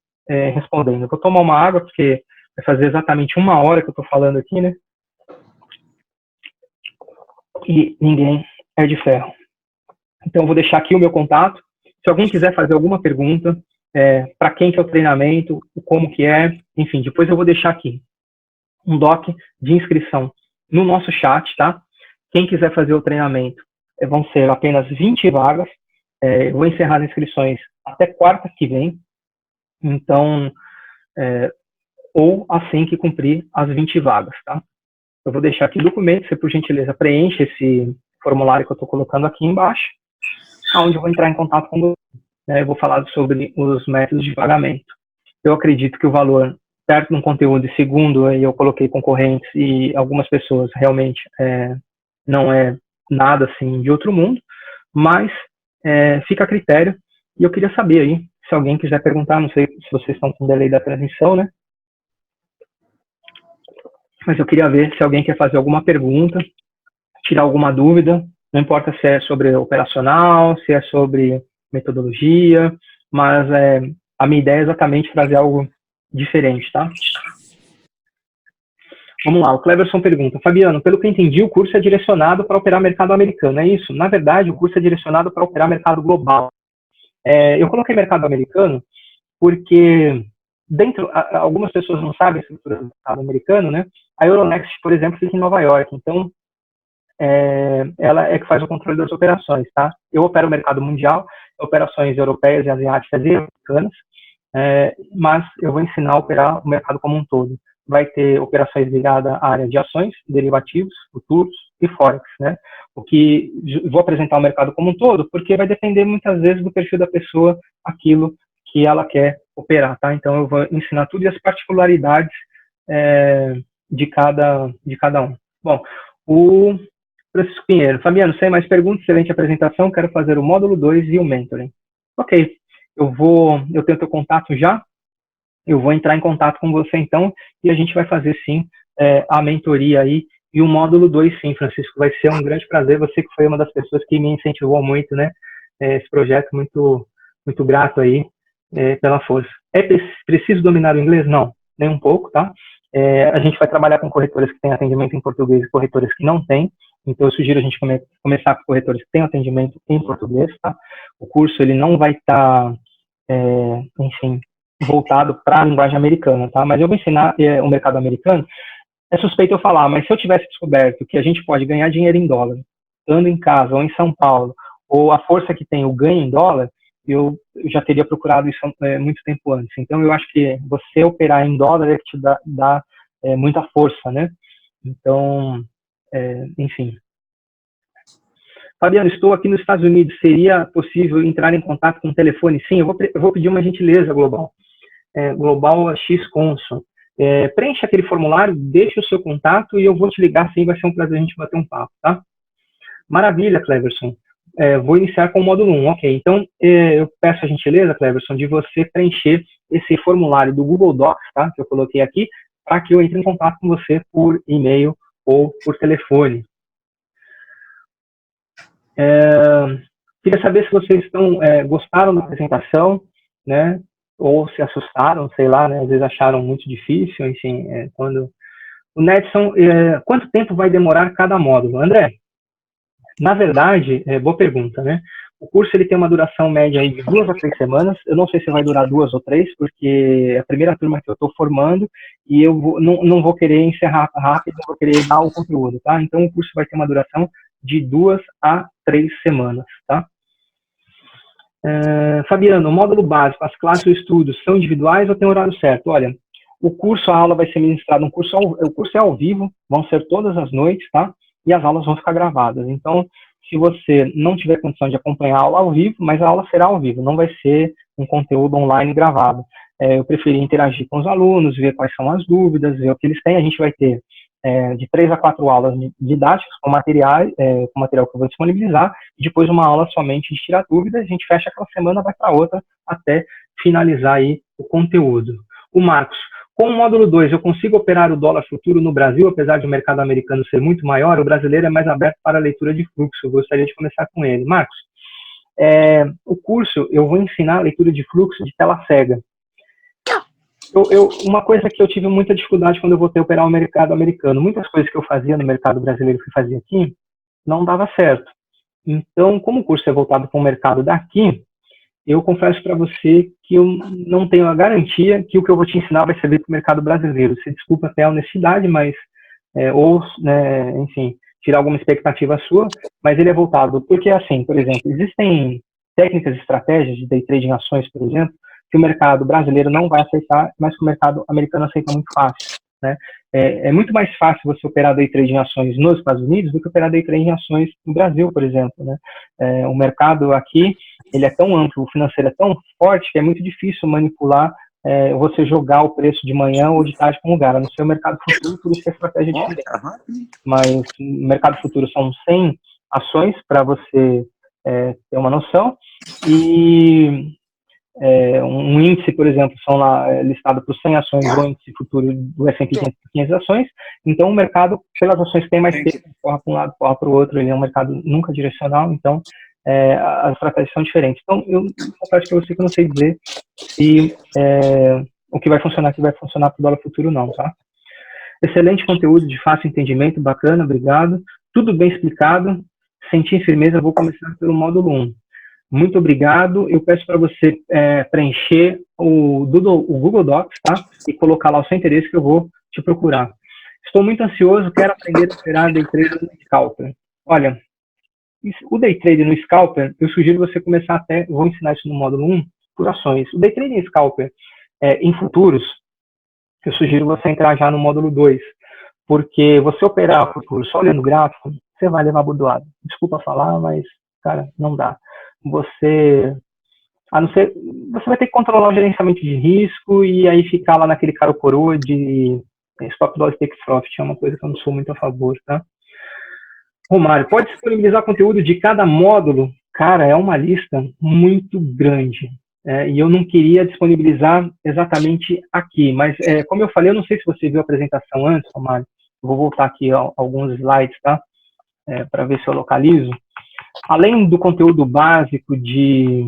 respondendo. Eu vou tomar uma água, porque vai fazer exatamente 1 hora que eu estou falando aqui, né? E ninguém é de ferro. Então, eu vou deixar aqui o meu contato. Se alguém quiser fazer alguma pergunta, para quem que é o treinamento, como que é, enfim, depois eu vou deixar aqui um doc de inscrição no nosso chat, tá? Quem quiser fazer o treinamento, vão ser apenas 20 vagas. Eu vou encerrar as inscrições até quarta que vem. Então, ou assim que cumprir as 20 vagas, tá? Eu vou deixar aqui o documento, você por gentileza preenche esse formulário que eu estou colocando aqui embaixo, onde eu vou entrar em contato com você. Eu vou falar sobre os métodos de pagamento. Eu acredito que o valor, certo no conteúdo, e segundo, eu coloquei concorrentes e algumas pessoas realmente não é nada assim de outro mundo, mas fica a critério. E eu queria saber aí, se alguém quiser perguntar, não sei se vocês estão com delay da transmissão, né? Mas eu queria ver se alguém quer fazer alguma pergunta, tirar alguma dúvida, não importa se é sobre operacional, se é sobre metodologia, mas a minha ideia é exatamente trazer algo diferente, tá? Vamos lá, o Cleverson pergunta, Fabiano, pelo que eu entendi, o curso é direcionado para operar mercado americano, é isso? Na verdade, o curso é direcionado para operar mercado global. Eu coloquei mercado americano porque algumas pessoas não sabem a estrutura do mercado americano, né? A Euronext, por exemplo, fica em Nova York, então ela é que faz o controle das operações, tá? Eu opero o mercado mundial, operações europeias e asiáticas e americanas, mas eu vou ensinar a operar o mercado como um todo. Vai ter operações ligadas à área de ações, derivativos, futuros e forex, né? Vou apresentar o mercado como um todo, porque vai depender muitas vezes do perfil da pessoa, aquilo que ela quer operar, tá? Então eu vou ensinar tudo e as particularidades de cada um. Bom, o Francisco Pinheiro, Fabiano, sem mais perguntas, excelente apresentação, quero fazer o módulo 2 e o mentoring. Ok, eu tenho teu contato já, eu vou entrar em contato com você então, e a gente vai fazer sim a mentoria aí, e o módulo 2 sim, Francisco, vai ser um grande prazer, você que foi uma das pessoas que me incentivou muito, né, esse projeto, muito, muito grato aí pela força. Preciso dominar o inglês? Não, nem um pouco, tá? A gente vai trabalhar com corretoras que têm atendimento em português e corretoras que não têm, então eu sugiro a gente começar com corretores que têm atendimento em português, tá? O curso ele não vai estar, enfim, voltado para a linguagem americana, tá? Mas eu vou ensinar o mercado americano. É suspeito eu falar, mas se eu tivesse descoberto que a gente pode ganhar dinheiro em dólar, estando em casa ou em São Paulo, ou a força que tem o ganho em dólar, eu já teria procurado isso muito tempo antes. Então, eu acho que você operar em dólar é que te dá muita força, né? Então, enfim. Fabiano, estou aqui nos Estados Unidos. Seria possível entrar em contato com o telefone? Sim, eu vou pedir uma gentileza, Global. Global X Consul. Preencha aquele formulário, deixe o seu contato e eu vou te ligar, sim, vai ser um prazer a gente bater um papo, tá? Maravilha, Cleverson. Vou iniciar com o módulo 1, ok. Então, eu peço a gentileza, Cleverson, de você preencher esse formulário do Google Docs, tá? Que eu coloquei aqui, para que eu entre em contato com você por e-mail ou por telefone. Queria saber se vocês gostaram da apresentação, né? Ou se assustaram, sei lá, né? Às vezes acharam muito difícil, enfim, quando O Nedson, quanto tempo vai demorar cada módulo? André, na verdade, boa pergunta, né? O curso ele tem uma duração média aí de 2 a 3 semanas. Eu não sei se vai durar 2 ou 3, porque é a primeira turma que eu estou formando e eu não vou querer encerrar rápido, não vou querer dar o conteúdo, tá? Então o curso vai ter uma duração de 2 a 3 semanas, tá? Fabiano, o módulo básico, as classes e estudos são individuais ou tem horário certo? Olha, o curso, a aula vai ser ministrada, o curso é ao vivo, vão ser todas as noites, tá? E as aulas vão ficar gravadas. Então, se você não tiver condição de acompanhar a aula ao vivo, mas a aula será ao vivo, não vai ser um conteúdo online gravado. Eu preferi interagir com os alunos, ver quais são as dúvidas, ver o que eles têm. A gente vai ter de 3 a 4 aulas didáticas com material que eu vou disponibilizar, e depois uma aula somente de tirar dúvidas. A gente fecha aquela semana, vai para outra, até finalizar aí o conteúdo. O Marcos, com o módulo 2, eu consigo operar o dólar futuro no Brasil, apesar de o mercado americano ser muito maior, o brasileiro é mais aberto para a leitura de fluxo. Eu gostaria de começar com ele. Marcos, o curso, eu vou ensinar a leitura de fluxo de tela cega. Uma coisa que eu tive muita dificuldade quando eu voltei a operar o mercado americano, muitas coisas que eu fazia no mercado brasileiro que eu fazia aqui, não dava certo. Então, como o curso é voltado para o mercado daqui, eu confesso para você que eu não tenho a garantia que o que eu vou te ensinar vai servir para o mercado brasileiro. Você desculpa até a honestidade, mas enfim, tirar alguma expectativa sua, mas ele é voltado, porque assim, por exemplo, existem técnicas e estratégias de day trade em ações, por exemplo, que o mercado brasileiro não vai aceitar, mas que o mercado americano aceita muito fácil, né? É muito mais fácil você operar day trade em ações nos Estados Unidos do que operar day trade em ações no Brasil, por exemplo, né? O mercado aqui, ele é tão amplo, o financeiro é tão forte que é muito difícil manipular você jogar o preço de manhã ou de tarde para um lugar. No seu mercado futuro, por isso que a estratégia é diferente. Mas no mercado futuro são 100 ações para você ter uma noção, e um índice, por exemplo, são lá listado por 100 ações do índice futuro do S&P 500 ações. Então o mercado, pelas ações que tem mais tempo, corre para um lado, corre para o outro, ele é um mercado nunca direcional, então as estratégias são diferentes. Então eu confesso para você que eu não sei dizer se o que vai funcionar para o dólar futuro não, tá? Excelente conteúdo, de fácil entendimento, bacana, obrigado. Tudo bem explicado, senti firmeza, vou começar pelo módulo 1. Muito obrigado. Eu peço para você preencher o Google Docs, tá? E colocar lá o seu interesse que eu vou te procurar. Estou muito ansioso, quero aprender a operar day trade no Scalper. Olha, o day trade no Scalper, eu sugiro você começar vou ensinar isso no módulo 1, por ações. O day trade em Scalper, em futuros, eu sugiro você entrar já no módulo 2, porque você operar futuro só olhando o gráfico, você vai levar bordoada. Desculpa falar, mas, cara, não dá. Você vai ter que controlar o gerenciamento de risco e aí ficar lá naquele cara coroa de stop loss take profit, é uma coisa que eu não sou muito a favor, tá? Romário, pode disponibilizar conteúdo de cada módulo? Cara, é uma lista muito grande, e eu não queria disponibilizar exatamente aqui, mas como eu falei, eu não sei se você viu a apresentação antes, Romário, eu vou voltar aqui a alguns slides, tá? Para ver se eu localizo. Além do conteúdo básico de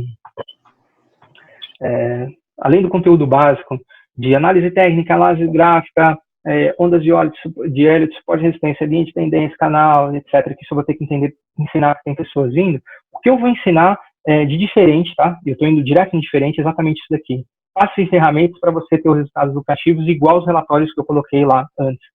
análise técnica, análise gráfica, ondas de Elliott, suporte de resistência, linha de tendência, canal, etc., que isso eu vou ter que ensinar, que tem pessoas vindo. O que eu vou ensinar de diferente, tá? Eu estou indo direto em diferente, exatamente isso daqui. Passos e ferramentas para você ter os resultados lucrativos igual os relatórios que eu coloquei lá antes.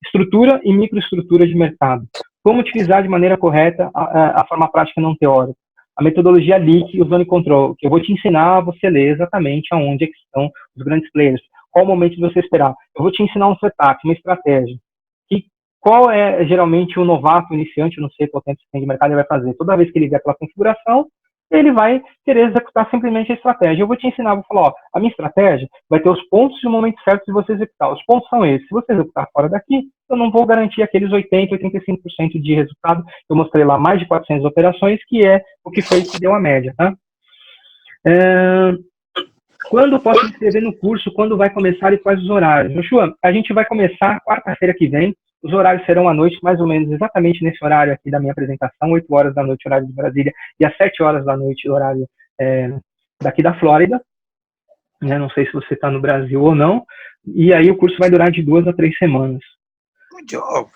Estrutura e microestrutura de mercado. Como utilizar de maneira correta a forma prática não teórica. A metodologia Leak e o Zone Control, que eu vou te ensinar a você ler exatamente aonde é que estão os grandes players. Qual o momento de você esperar. Eu vou te ensinar um setup, uma estratégia. Qual é geralmente o novato, iniciante, eu não sei qual tempo você tem de mercado, ele vai fazer. Toda vez que ele vê aquela configuração, ele vai querer executar simplesmente a estratégia. Eu vou te ensinar, vou falar, a minha estratégia vai ter os pontos e o momento certo de você executar. Os pontos são esses. Se você executar fora daqui, eu não vou garantir aqueles 80%, 85% de resultado. Eu mostrei lá mais de 400 operações, que é o que foi que deu a média, tá? Quando eu posso me inscrever no curso? Quando vai começar e quais os horários? Joshua, a gente vai começar quarta-feira que vem. Os horários serão à noite, mais ou menos exatamente nesse horário aqui da minha apresentação, 8 horas da noite, horário de Brasília, e às 7 horas da noite, horário daqui da Flórida. Não sei se você está no Brasil ou não. E aí o curso vai durar de 2 a 3 semanas. Good job.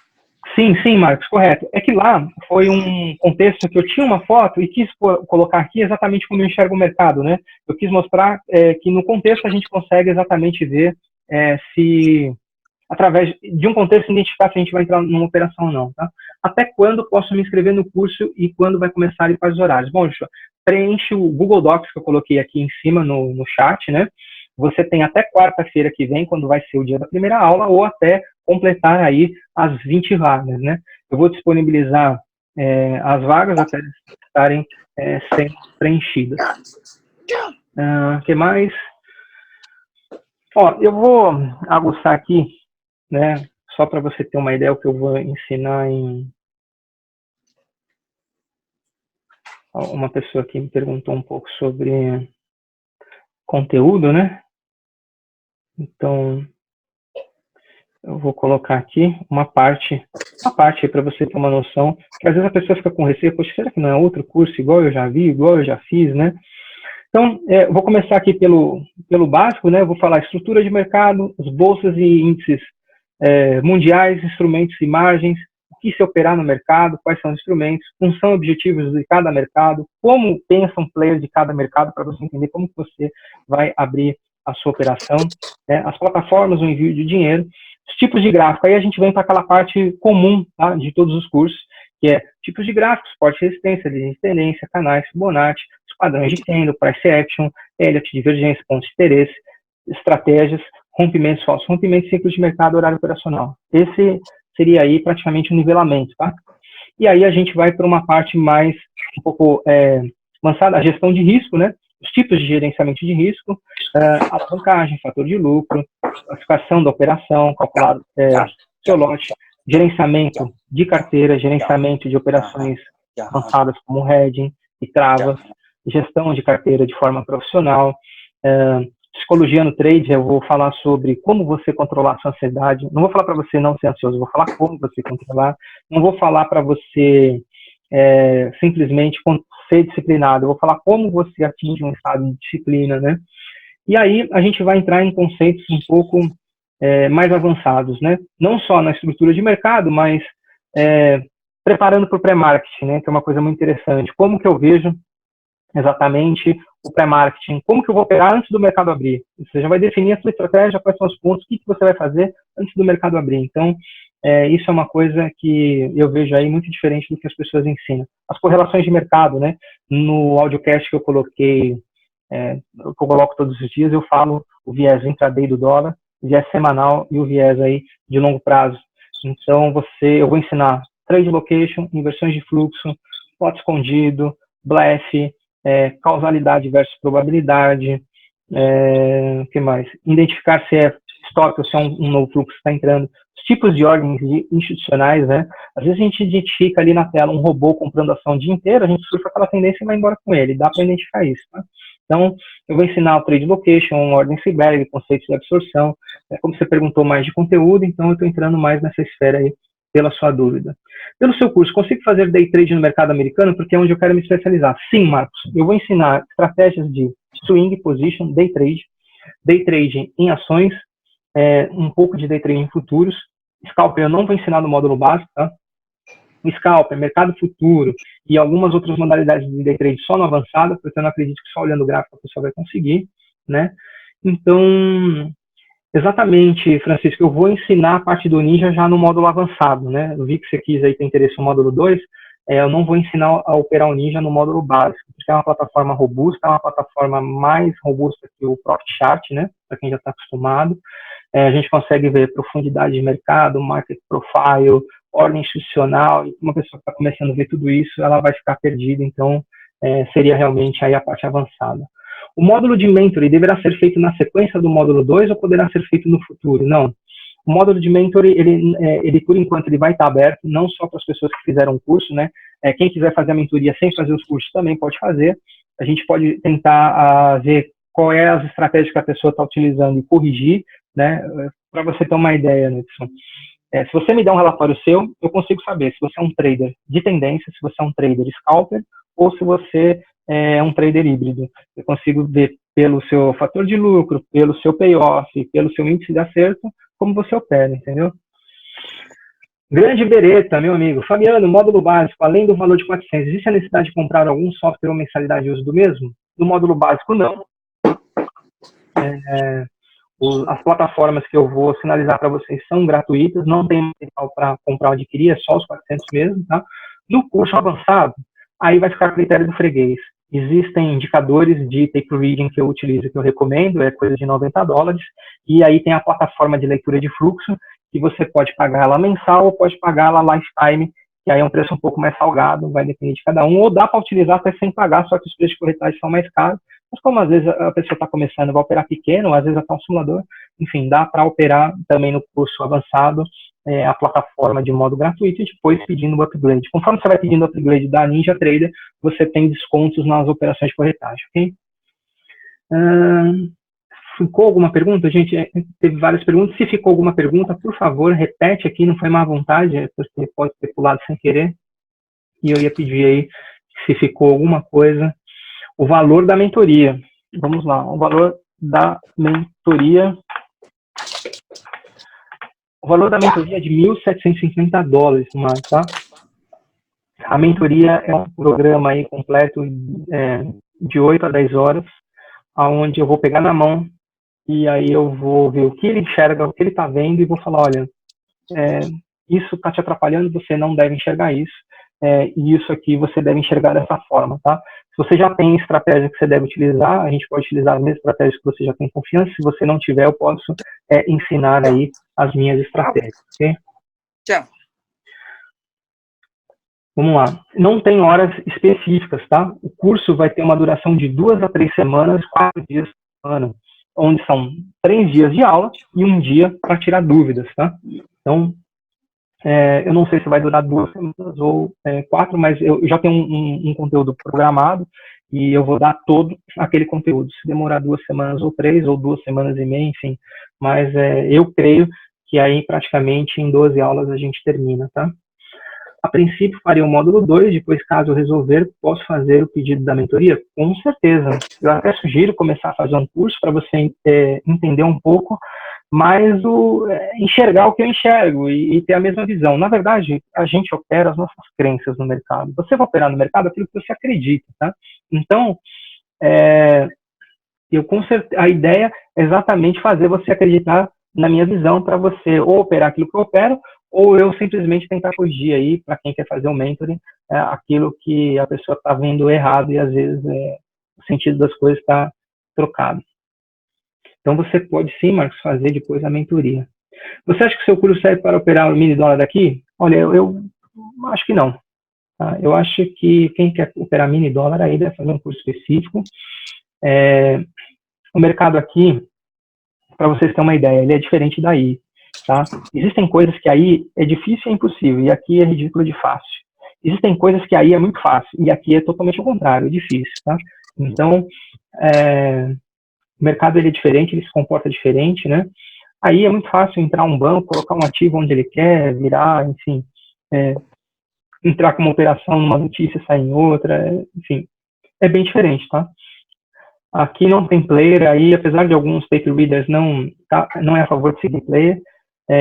Sim, Marcos, correto. É que lá foi um contexto que eu tinha uma foto e quis colocar aqui exatamente como eu enxergo o mercado, né? Eu quis mostrar que no contexto a gente consegue exatamente ver se, através de um contexto, identificar se a gente vai entrar numa operação ou não, tá? Até quando posso me inscrever no curso e quando vai começar e quais os horários? Bom, preenche o Google Docs que eu coloquei aqui em cima no chat, né? Você tem até quarta-feira que vem, quando vai ser o dia da primeira aula, ou até completar aí as 20 vagas, né? Eu vou disponibilizar as vagas até estarem sendo preenchidas. O que mais? Ó, eu vou aguçar aqui, né? Só para você ter uma ideia o que eu vou ensinar em... Uma pessoa aqui me perguntou um pouco sobre conteúdo, né? Então, eu vou colocar aqui uma parte para você ter uma noção, que às vezes a pessoa fica com receio, poxa, será que não é outro curso igual eu já vi, igual eu já fiz, né? Então, vou começar aqui pelo básico, né? Eu vou falar estrutura de mercado, as bolsas e índices mundiais, instrumentos e margens, o que se operar no mercado, quais são os instrumentos, função e objetivos de cada mercado, como pensa um player de cada mercado, para você entender como que você vai abrir a sua operação, né? As plataformas, o envio de dinheiro, os tipos de gráfico. Aí a gente vem para aquela parte comum, tá, de todos os cursos, que é tipos de gráficos, suporte e resistência, linha de tendência, canais, Fibonacci, os padrões de candle, price action, Elliott, divergência, pontos de interesse, estratégias, rompimentos falsos, rompimentos, ciclos de mercado, horário operacional. Esse seria aí praticamente um nivelamento, tá? E aí a gente vai para uma parte mais um pouco avançada, a gestão de risco, né? Os tipos de gerenciamento de risco, alavancagem, fator de lucro, classificação da operação, calcular seu lote, gerenciamento de carteira, gerenciamento de operações avançadas como hedging e travas, gestão de carteira de forma profissional, psicologia no trade. Eu vou falar sobre como você controlar a sua ansiedade. Não vou falar para você não ser ansioso, vou falar como você controlar. Não vou falar para você simplesmente ser disciplinado, eu vou falar como você atinge um estado de disciplina, né? E aí a gente vai entrar em conceitos um pouco mais avançados, né? Não só na estrutura de mercado, mas preparando para o pré-marketing, né? Que é uma coisa muito interessante. Como que eu vejo exatamente o pré-marketing? Como que eu vou operar antes do mercado abrir? Você já vai definir a sua estratégia, quais são os pontos, o que você vai fazer antes do mercado abrir. Então, isso é uma coisa que eu vejo aí muito diferente do que as pessoas ensinam. As correlações de mercado, né? No audiocast que eu coloquei, que eu coloco todos os dias, eu falo o viés intraday do dólar, o viés semanal e o viés aí de longo prazo. Então, eu vou ensinar trade location, inversões de fluxo, plot escondido, blefe, causalidade versus probabilidade, o que mais? Identificar se é stop ou se é um novo fluxo que está entrando, os tipos de ordens institucionais, né? Às vezes a gente identifica ali na tela um robô comprando ação o dia inteiro, a gente surfa aquela tendência e vai embora com ele, dá para identificar isso, tá? Então, eu vou ensinar o trade location, ordem Seaberg, conceitos de absorção, como você perguntou mais de conteúdo, então eu estou entrando mais nessa esfera aí, pela sua dúvida. Pelo seu curso, consigo fazer day trade no mercado americano? Porque é onde eu quero me especializar. Sim, Marcos. Eu vou ensinar estratégias de swing, position, day trade em ações, um pouco de day trade em futuros. Scalper eu não vou ensinar no módulo básico, tá? O Scalper, mercado futuro e algumas outras modalidades de day trade só no avançado, porque eu não acredito que só olhando o gráfico a pessoa vai conseguir, né? Então, exatamente, Francisco, eu vou ensinar a parte do Ninja já no módulo avançado, né? Eu vi que você quis aí ter interesse no módulo 2, eu não vou ensinar a operar o Ninja no módulo básico, porque é uma plataforma robusta, é uma plataforma mais robusta que o Profit Chart, né? Para quem já está acostumado. A gente consegue ver profundidade de mercado, market profile, ordem institucional, e uma pessoa que está começando a ver tudo isso, ela vai ficar perdida, então seria realmente aí a parte avançada. O módulo de mentoring deverá ser feito na sequência do módulo 2 ou poderá ser feito no futuro? Não. O módulo de mentoring, ele por enquanto, ele vai estar aberto, não só para as pessoas que fizeram o curso, né? Quem quiser fazer a mentoria sem fazer os cursos também pode fazer. A gente pode tentar ver qual é as estratégias que a pessoa está utilizando e corrigir, né? Para você ter uma ideia, Nilson. Se você me der um relatório seu, eu consigo saber se você é um trader de tendência, se você é um trader scalper, ou se você é um trader híbrido. Eu consigo ver pelo seu fator de lucro, pelo seu payoff, pelo seu índice de acerto, como você opera, entendeu? Grande Beretta, meu amigo. Fabiano, módulo básico, além do valor de 400, existe a necessidade de comprar algum software ou mensalidade de uso do mesmo? Do módulo básico, não. As plataformas que eu vou sinalizar para vocês são gratuitas, não tem material para comprar ou adquirir, é só os 400 mesmo, tá? No curso avançado, aí vai ficar a critério do freguês. Existem indicadores de tape reading que eu utilizo, que eu recomendo, é coisa de $90, e aí tem a plataforma de leitura de fluxo, que você pode pagar ela mensal ou pode pagar ela lifetime, que aí é um preço um pouco mais salgado, vai depender de cada um, ou dá para utilizar até sem pagar, só que os preços de corretagem são mais caros, mas como às vezes a pessoa está começando, vai operar pequeno, às vezes até um simulador, enfim, dá para operar também no curso avançado a plataforma de modo gratuito e depois pedindo o upgrade. Conforme você vai pedindo o upgrade da NinjaTrader, você tem descontos nas operações de corretagem, ok? Ficou alguma pergunta? Gente, teve várias perguntas. Se ficou alguma pergunta, por favor, repete aqui, não foi má vontade, você pode ter pulado sem querer. E eu ia pedir aí, se ficou alguma coisa, o valor da mentoria. Vamos lá, o valor da mentoria. O valor da mentoria é de $1.750, mais, tá? A mentoria é um programa aí completo de 8 a 10 horas, onde eu vou pegar na mão e aí eu vou ver o que ele enxerga, o que ele está vendo e vou falar, olha, isso está te atrapalhando, você não deve enxergar isso, e isso aqui você deve enxergar dessa forma, tá? Se você já tem estratégia que você deve utilizar, a gente pode utilizar as mesmas estratégias que você já tem confiança. Se você não tiver, eu posso ensinar aí as minhas estratégias, ok? Tchau. Vamos lá. Não tem horas específicas, tá? O curso vai ter uma duração de 2 a 3 semanas, 4 dias por semana, onde são 3 dias de aula e 1 dia para tirar dúvidas, tá? Então, eu não sei se vai durar 2 semanas ou 4, mas eu já tenho um conteúdo programado e eu vou dar todo aquele conteúdo. Se demorar 2 semanas ou 3, ou 2 semanas e meia, enfim. Mas eu creio que aí praticamente em 12 aulas a gente termina, tá? A princípio faria o módulo 2, depois caso eu resolver, posso fazer o pedido da mentoria? Com certeza. Eu até sugiro começar a fazer um curso para você entender um pouco mais enxergar o que eu enxergo e ter a mesma visão. Na verdade, a gente opera as nossas crenças no mercado. Você vai operar no mercado aquilo que você acredita, tá? Então, a ideia é exatamente fazer você acreditar na minha visão para você ou operar aquilo que eu opero, ou eu simplesmente tentar corrigir aí, para quem quer fazer o mentoring, aquilo que a pessoa está vendo errado e às vezes o sentido das coisas está trocado. Então você pode sim, Marcos, fazer depois a mentoria. Você acha que o seu curso serve para operar o mini dólar daqui? Olha, eu acho que não. Tá? Eu acho que quem quer operar mini dólar aí deve fazer um curso específico. O mercado aqui, para vocês terem uma ideia, ele é diferente daí. Tá? Existem coisas que aí é difícil e é impossível, e aqui é ridículo de fácil. Existem coisas que aí é muito fácil, e aqui é totalmente o contrário, é difícil. Tá? Então, o mercado ele é diferente, ele se comporta diferente, né? Aí é muito fácil entrar um banco, colocar um ativo onde ele quer, virar, enfim, entrar com uma operação numa notícia, sair em outra, enfim, é bem diferente, tá? Aqui não tem player, aí apesar de alguns tape readers não é a favor de seguir player,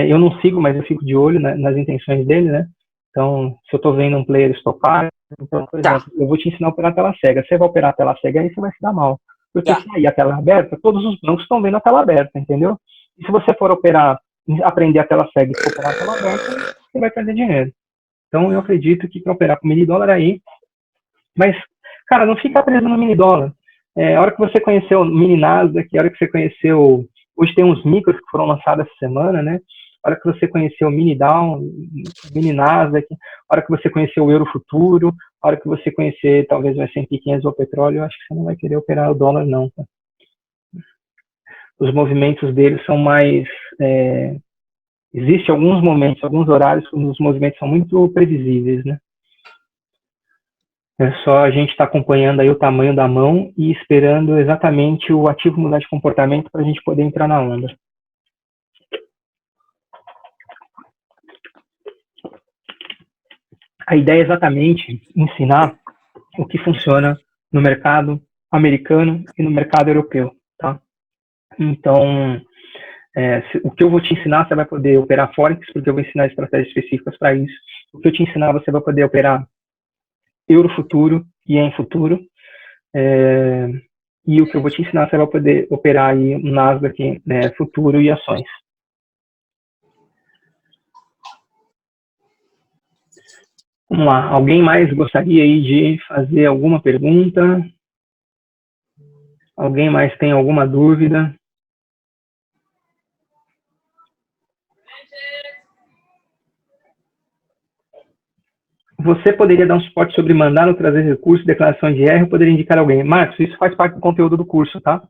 eu não sigo, mas eu fico de olho nas intenções dele, né? Então, se eu estou vendo um player estopar, então, por exemplo, eu vou te ensinar a operar a tela cega. Você vai operar a tela cega, aí você vai se dar mal. Porque se aí a tela aberta, todos os bancos estão vendo a tela aberta, entendeu? E se você for aprender a tela cega e for operar a tela aberta, você vai perder dinheiro. Então, eu acredito que para operar com mini dólar aí, mas, cara, não fica preso no mini dólar. A hora que você conheceu o mini Nasdaq, a hora que você conheceu, hoje tem uns micros que foram lançados essa semana, né? A hora que você conheceu o mini Dow, mini Nasdaq, a hora que você conheceu o euro futuro, a hora que você conhecer talvez o S&P 500 ou o petróleo, eu acho que você não vai querer operar o dólar não. Tá? Os movimentos deles são mais... Existem alguns momentos, alguns horários, os movimentos são muito previsíveis, né? É só a gente estar acompanhando aí o tamanho da mão e esperando exatamente o ativo mudar de comportamento para a gente poder entrar na onda. A ideia é exatamente ensinar o que funciona no mercado americano e no mercado europeu, tá? Então, O que eu vou te ensinar, você vai poder operar Forex, porque eu vou ensinar estratégias específicas para isso. O que eu te ensinar, você vai poder operar Euro futuro e em futuro. E o que eu vou te ensinar, você vai poder operar aí o Nasdaq, né, futuro e ações. Vamos lá, alguém mais gostaria aí de fazer alguma pergunta? Alguém mais tem alguma dúvida? Você poderia dar um suporte sobre mandar ou trazer recurso, declaração de R, ou poderia indicar alguém? Marcos, isso faz parte do conteúdo do curso, tá?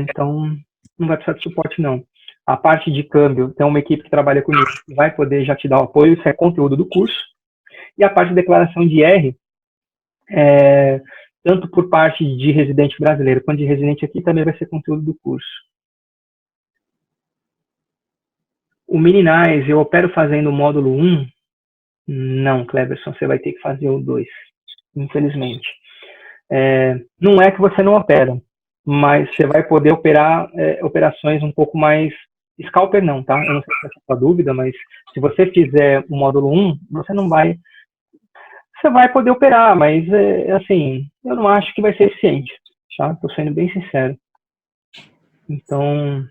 Então, não vai precisar de suporte, não. A parte de câmbio, tem uma equipe que trabalha com isso, vai poder já te dar o apoio, isso é conteúdo do curso. E a parte de declaração de R, tanto por parte de residente brasileiro quanto de residente aqui, também vai ser conteúdo do curso. O Mininais, eu opero fazendo o módulo 1? Não, Cleberson, você vai ter que fazer o 2, infelizmente. Não é que você não opera, mas você vai poder operar operações um pouco mais... Scalper não, tá? Eu não sei se é a sua dúvida, mas se você fizer o módulo 1, você não vai... Você vai poder operar, mas, assim, eu não acho que vai ser eficiente, tá? Estou sendo bem sincero. Então...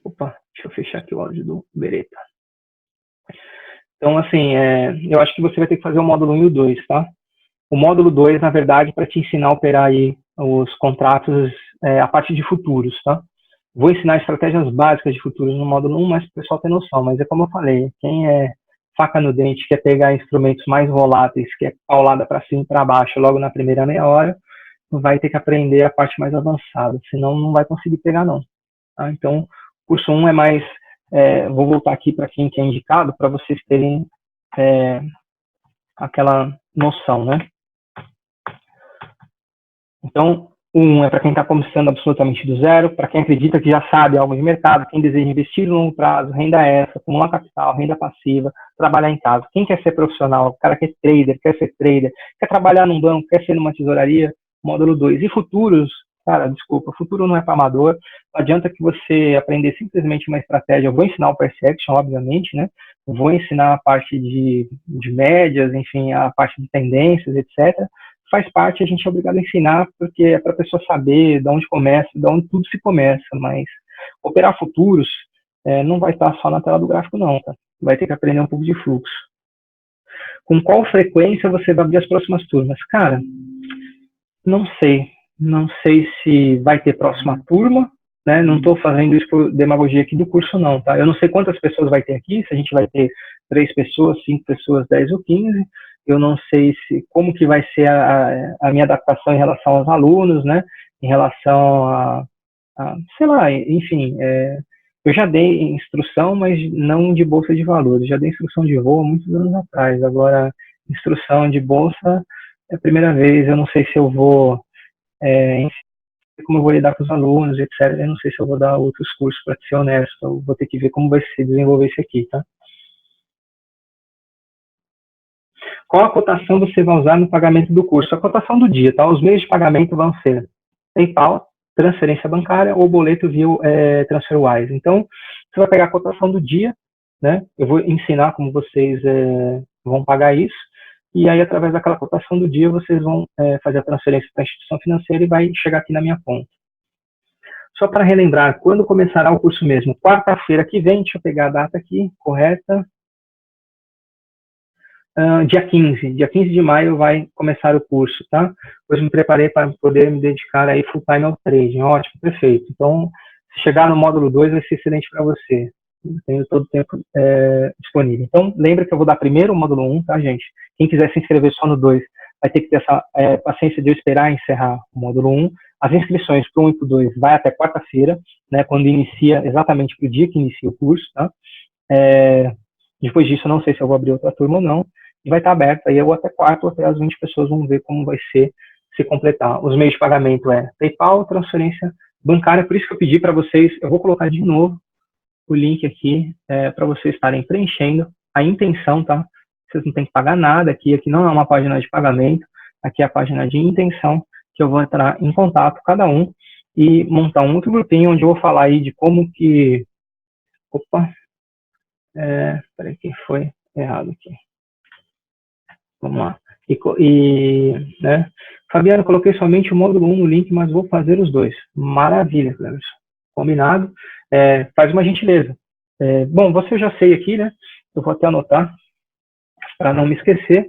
Opa, deixa eu fechar aqui o áudio do Beretta. Então, assim, eu acho que você vai ter que fazer o módulo 1 e o 2, tá? O módulo 2, na verdade, para te ensinar a operar aí os contratos, a parte de futuros, tá? Vou ensinar estratégias básicas de futuros no módulo 1, mas para o pessoal ter noção. Mas é como eu falei, quem é faca no dente, quer pegar instrumentos mais voláteis, que é paulada para cima e para baixo logo na primeira meia hora, vai ter que aprender a parte mais avançada, senão não vai conseguir pegar, não. Tá? Então, o curso 1 é mais... vou voltar aqui para quem que é indicado, para vocês terem aquela noção, né? Então, o 1 é para quem está começando absolutamente do zero, para quem acredita que já sabe algo de mercado, quem deseja investir no longo prazo, renda extra, acumular capital, renda passiva, trabalhar em casa. Quem quer ser profissional, o cara quer ser trader, quer trabalhar num banco, quer ser numa tesouraria, módulo 2. E futuros, cara, desculpa, futuro não é para amador. Não adianta que você aprender simplesmente uma estratégia. Eu vou ensinar o price action, obviamente, né? Eu vou ensinar a parte de médias, enfim, a parte de tendências, etc. Faz parte, a gente é obrigado a ensinar, porque é para a pessoa saber de onde começa, de onde tudo se começa, mas operar futuros não vai estar só na tela do gráfico, não, tá? Vai ter que aprender um pouco de fluxo. Com qual frequência você vai abrir as próximas turmas? Cara, não sei se vai ter próxima turma, né? Não estou fazendo isso por demagogia aqui do curso, não, tá? Eu não sei quantas pessoas vai ter aqui, se a gente vai ter 3 pessoas, 5 pessoas, 10 ou 15. Eu não sei como que vai ser a minha adaptação em relação aos alunos, né? Em relação sei lá, enfim, eu já dei instrução, mas não de bolsa de valores. Já dei instrução de voo há muitos anos atrás. Agora, instrução de bolsa é a primeira vez. Eu não sei se eu vou, como eu vou lidar com os alunos, etc. Eu não sei se eu vou dar outros cursos, para ser honesto. Eu vou ter que ver como vai se desenvolver isso aqui, tá? Qual a cotação você vai usar no pagamento do curso? A cotação do dia, tá? Os meios de pagamento vão ser PayPal, transferência bancária ou boleto via TransferWise. Então, você vai pegar a cotação do dia, né? Eu vou ensinar como vocês vão pagar isso, e aí, através daquela cotação do dia, vocês vão fazer a transferência para a instituição financeira e vai chegar aqui na minha conta. Só para relembrar, quando começará o curso mesmo? Quarta-feira que vem, deixa eu pegar a data aqui, correta. Dia 15 de maio vai começar o curso, tá? Pois me preparei para poder me dedicar aí full time ao trading. Ótimo, perfeito. Então, se chegar no módulo 2 vai ser excelente para você. Eu tenho todo o tempo disponível. Então, lembra que eu vou dar primeiro o módulo 1, tá, gente? Quem quiser se inscrever só no 2 vai ter que ter essa paciência de eu esperar encerrar o módulo 1. As inscrições para o 1 e para o 2 vai até quarta-feira, né? Quando inicia, exatamente para o dia que inicia o curso, tá? Depois disso, eu não sei se eu vou abrir outra turma ou não. E vai estar aberto aí, ou até quarto, ou até as 20 pessoas vão ver como vai ser se completar. Os meios de pagamento PayPal, transferência bancária. Por isso que eu pedi para vocês, eu vou colocar de novo o link aqui para vocês estarem preenchendo a intenção, tá? Vocês não têm que pagar nada aqui. Aqui não é uma página de pagamento. Aqui é a página de intenção, que eu vou entrar em contato, cada um. e montar um outro grupinho onde eu vou falar aí de como que... Opa! Peraí, que foi errado aqui. Vamos lá. Né? Fabiano, coloquei somente o módulo 1 no link, mas vou fazer os dois. Maravilha, Cleverson. Combinado. Faz uma gentileza. Bom, você eu já sei aqui, né? Eu vou até anotar para não me esquecer.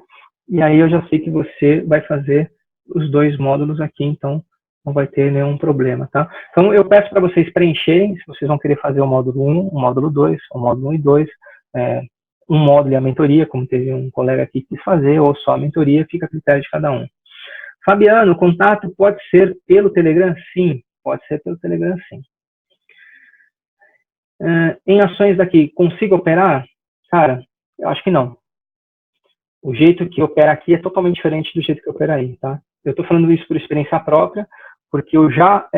E aí eu já sei que você vai fazer os dois módulos aqui, então não vai ter nenhum problema, tá? Então eu peço para vocês preencherem, se vocês vão querer fazer o módulo 1, o módulo 2, o módulo 1 e 2, um módulo e a mentoria, como teve um colega aqui que quis fazer, ou só a mentoria, fica a critério de cada um. Fabiano, o contato pode ser pelo Telegram? Sim, pode ser pelo Telegram, sim. Em ações daqui, consigo operar? Cara, eu acho que não. O jeito que opera aqui é totalmente diferente do jeito que opera aí, tá? Eu estou falando isso por experiência própria, porque eu já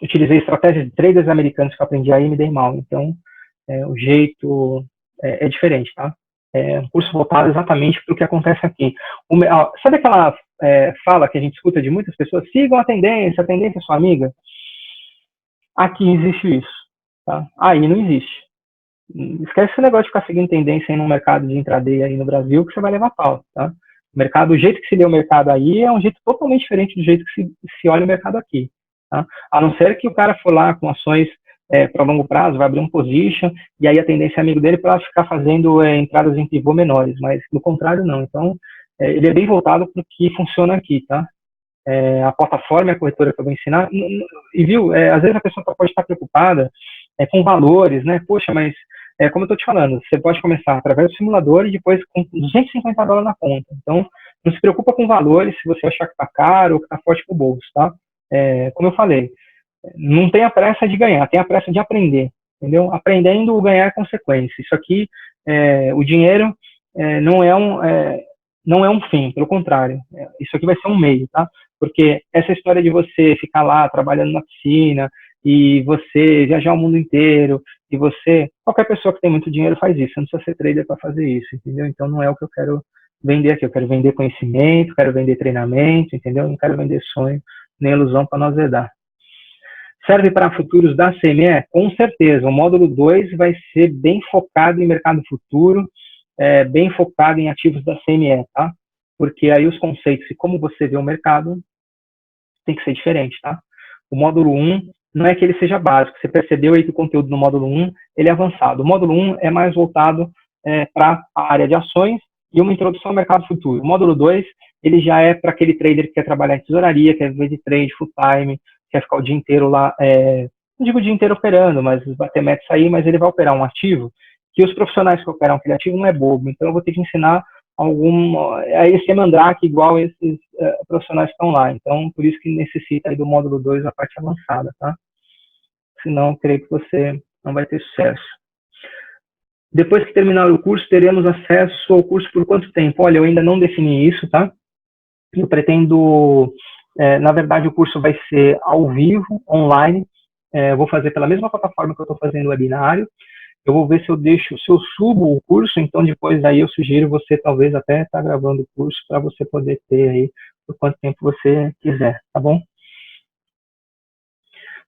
utilizei estratégias de traders americanos que eu aprendi aí e me dei mal. Então, o jeito é diferente, tá? É um curso voltado exatamente para o que acontece aqui. Sabe aquela fala que a gente escuta de muitas pessoas? Sigam a tendência é sua amiga. Aqui existe isso, tá? Aí não existe. Esquece esse negócio de ficar seguindo tendência aí no mercado de intraday aí no Brasil, que você vai levar pau, tá? O mercado, o jeito que se lê o mercado aí é um jeito totalmente diferente do jeito que se olha o mercado aqui, tá? A não ser que o cara for lá com ações para longo prazo, vai abrir um position, e aí a tendência é amigo dele para ficar fazendo entradas em pivô menores, mas no contrário não. Então, ele é bem voltado para o que funciona aqui, tá? A plataforma e a corretora que eu vou ensinar, e viu, às vezes a pessoa pode estar preocupada com valores, né? Poxa, mas como eu estou te falando, você pode começar através do simulador e depois com $250 na conta. Então, não se preocupa com valores se você achar que está caro ou que está forte para o bolso, tá? Como eu falei, não tenha pressa de ganhar, tenha pressa de aprender, entendeu? Aprendendo, ganhar é consequência. Isso aqui, o dinheiro não é um fim, pelo contrário. Isso aqui vai ser um meio, tá? Porque essa história de você ficar lá trabalhando na piscina e você viajar o mundo inteiro e qualquer pessoa que tem muito dinheiro faz isso, você não precisa ser trader para fazer isso, entendeu? Então não é o que eu quero vender aqui, eu quero vender conhecimento, quero vender treinamento, entendeu? Não quero vender sonho nem ilusão para nós vedar. Serve para futuros da CME? Com certeza, o módulo 2 vai ser bem focado em mercado futuro, bem focado em ativos da CME, tá? Porque aí os conceitos e como você vê o mercado tem que ser diferente, tá? O módulo 1 não é que ele seja básico, você percebeu aí que o conteúdo no módulo 1 ele é avançado. O módulo 1 é mais voltado para a área de ações e uma introdução ao mercado futuro. O módulo 2 ele já é para aquele trader que quer trabalhar em tesouraria, quer viver de trade full time, quer ficar o dia inteiro lá, não digo o dia inteiro operando, mas bater metas aí, mas ele vai operar um ativo que os profissionais que operam aquele ativo não é bobo, então eu vou ter que ensinar a esse mandrake igual esses profissionais que estão lá. Então, por isso que necessita aí do módulo 2 a parte avançada, tá? Senão, creio que você não vai ter sucesso. Depois que terminar o curso, teremos acesso ao curso por quanto tempo? Olha, eu ainda não defini isso, tá? Eu pretendo, na verdade, o curso vai ser ao vivo, online. Eu vou fazer pela mesma plataforma que eu estou fazendo o webinário. Eu vou ver se eu subo o curso, então depois aí eu sugiro você talvez até estar gravando o curso para você poder ter aí por quanto tempo você quiser, tá bom?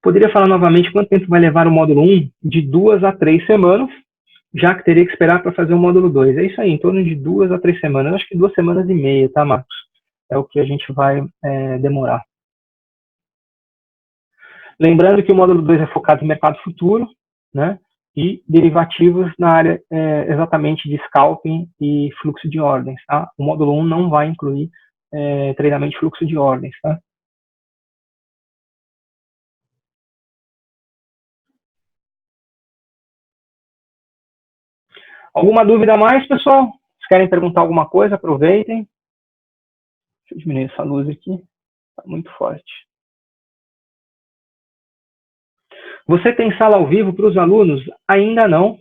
Poderia falar novamente quanto tempo vai levar o módulo 1? De 2 a 3 semanas, já que teria que esperar para fazer o módulo 2. É isso aí, em torno de 2 a 3 semanas. Eu acho que 2 semanas e meia, tá, Marcos? É o que a gente vai demorar. Lembrando que o módulo 2 é focado em mercado futuro, né? E derivativos na área exatamente de scalping e fluxo de ordens, tá? O módulo 1 não vai incluir treinamento de fluxo de ordens, tá? Alguma dúvida a mais, pessoal? Se querem perguntar alguma coisa, aproveitem. Deixa eu diminuir essa luz aqui, está muito forte. Você tem sala ao vivo para os alunos? Ainda não,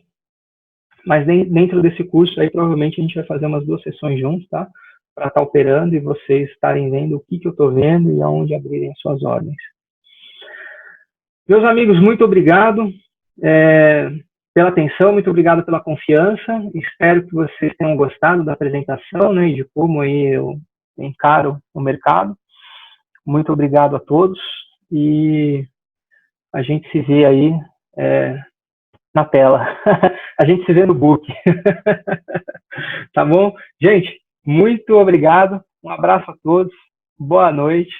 mas dentro desse curso aí provavelmente a gente vai fazer umas 2 sessões juntos, tá? Para estar operando e vocês estarem vendo o que eu estou vendo e aonde abrirem suas ordens. Meus amigos, muito obrigado pela atenção, muito obrigado pela confiança. Espero que vocês tenham gostado da apresentação, né, e de como aí eu encaro o mercado. Muito obrigado a todos. e a gente se vê aí na tela. A gente se vê no book. Tá bom? Gente, muito obrigado. Um abraço a todos. Boa noite.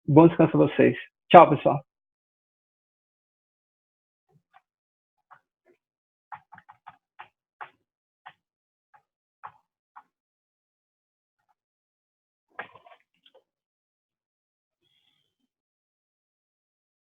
Bom descanso a vocês. Tchau, pessoal.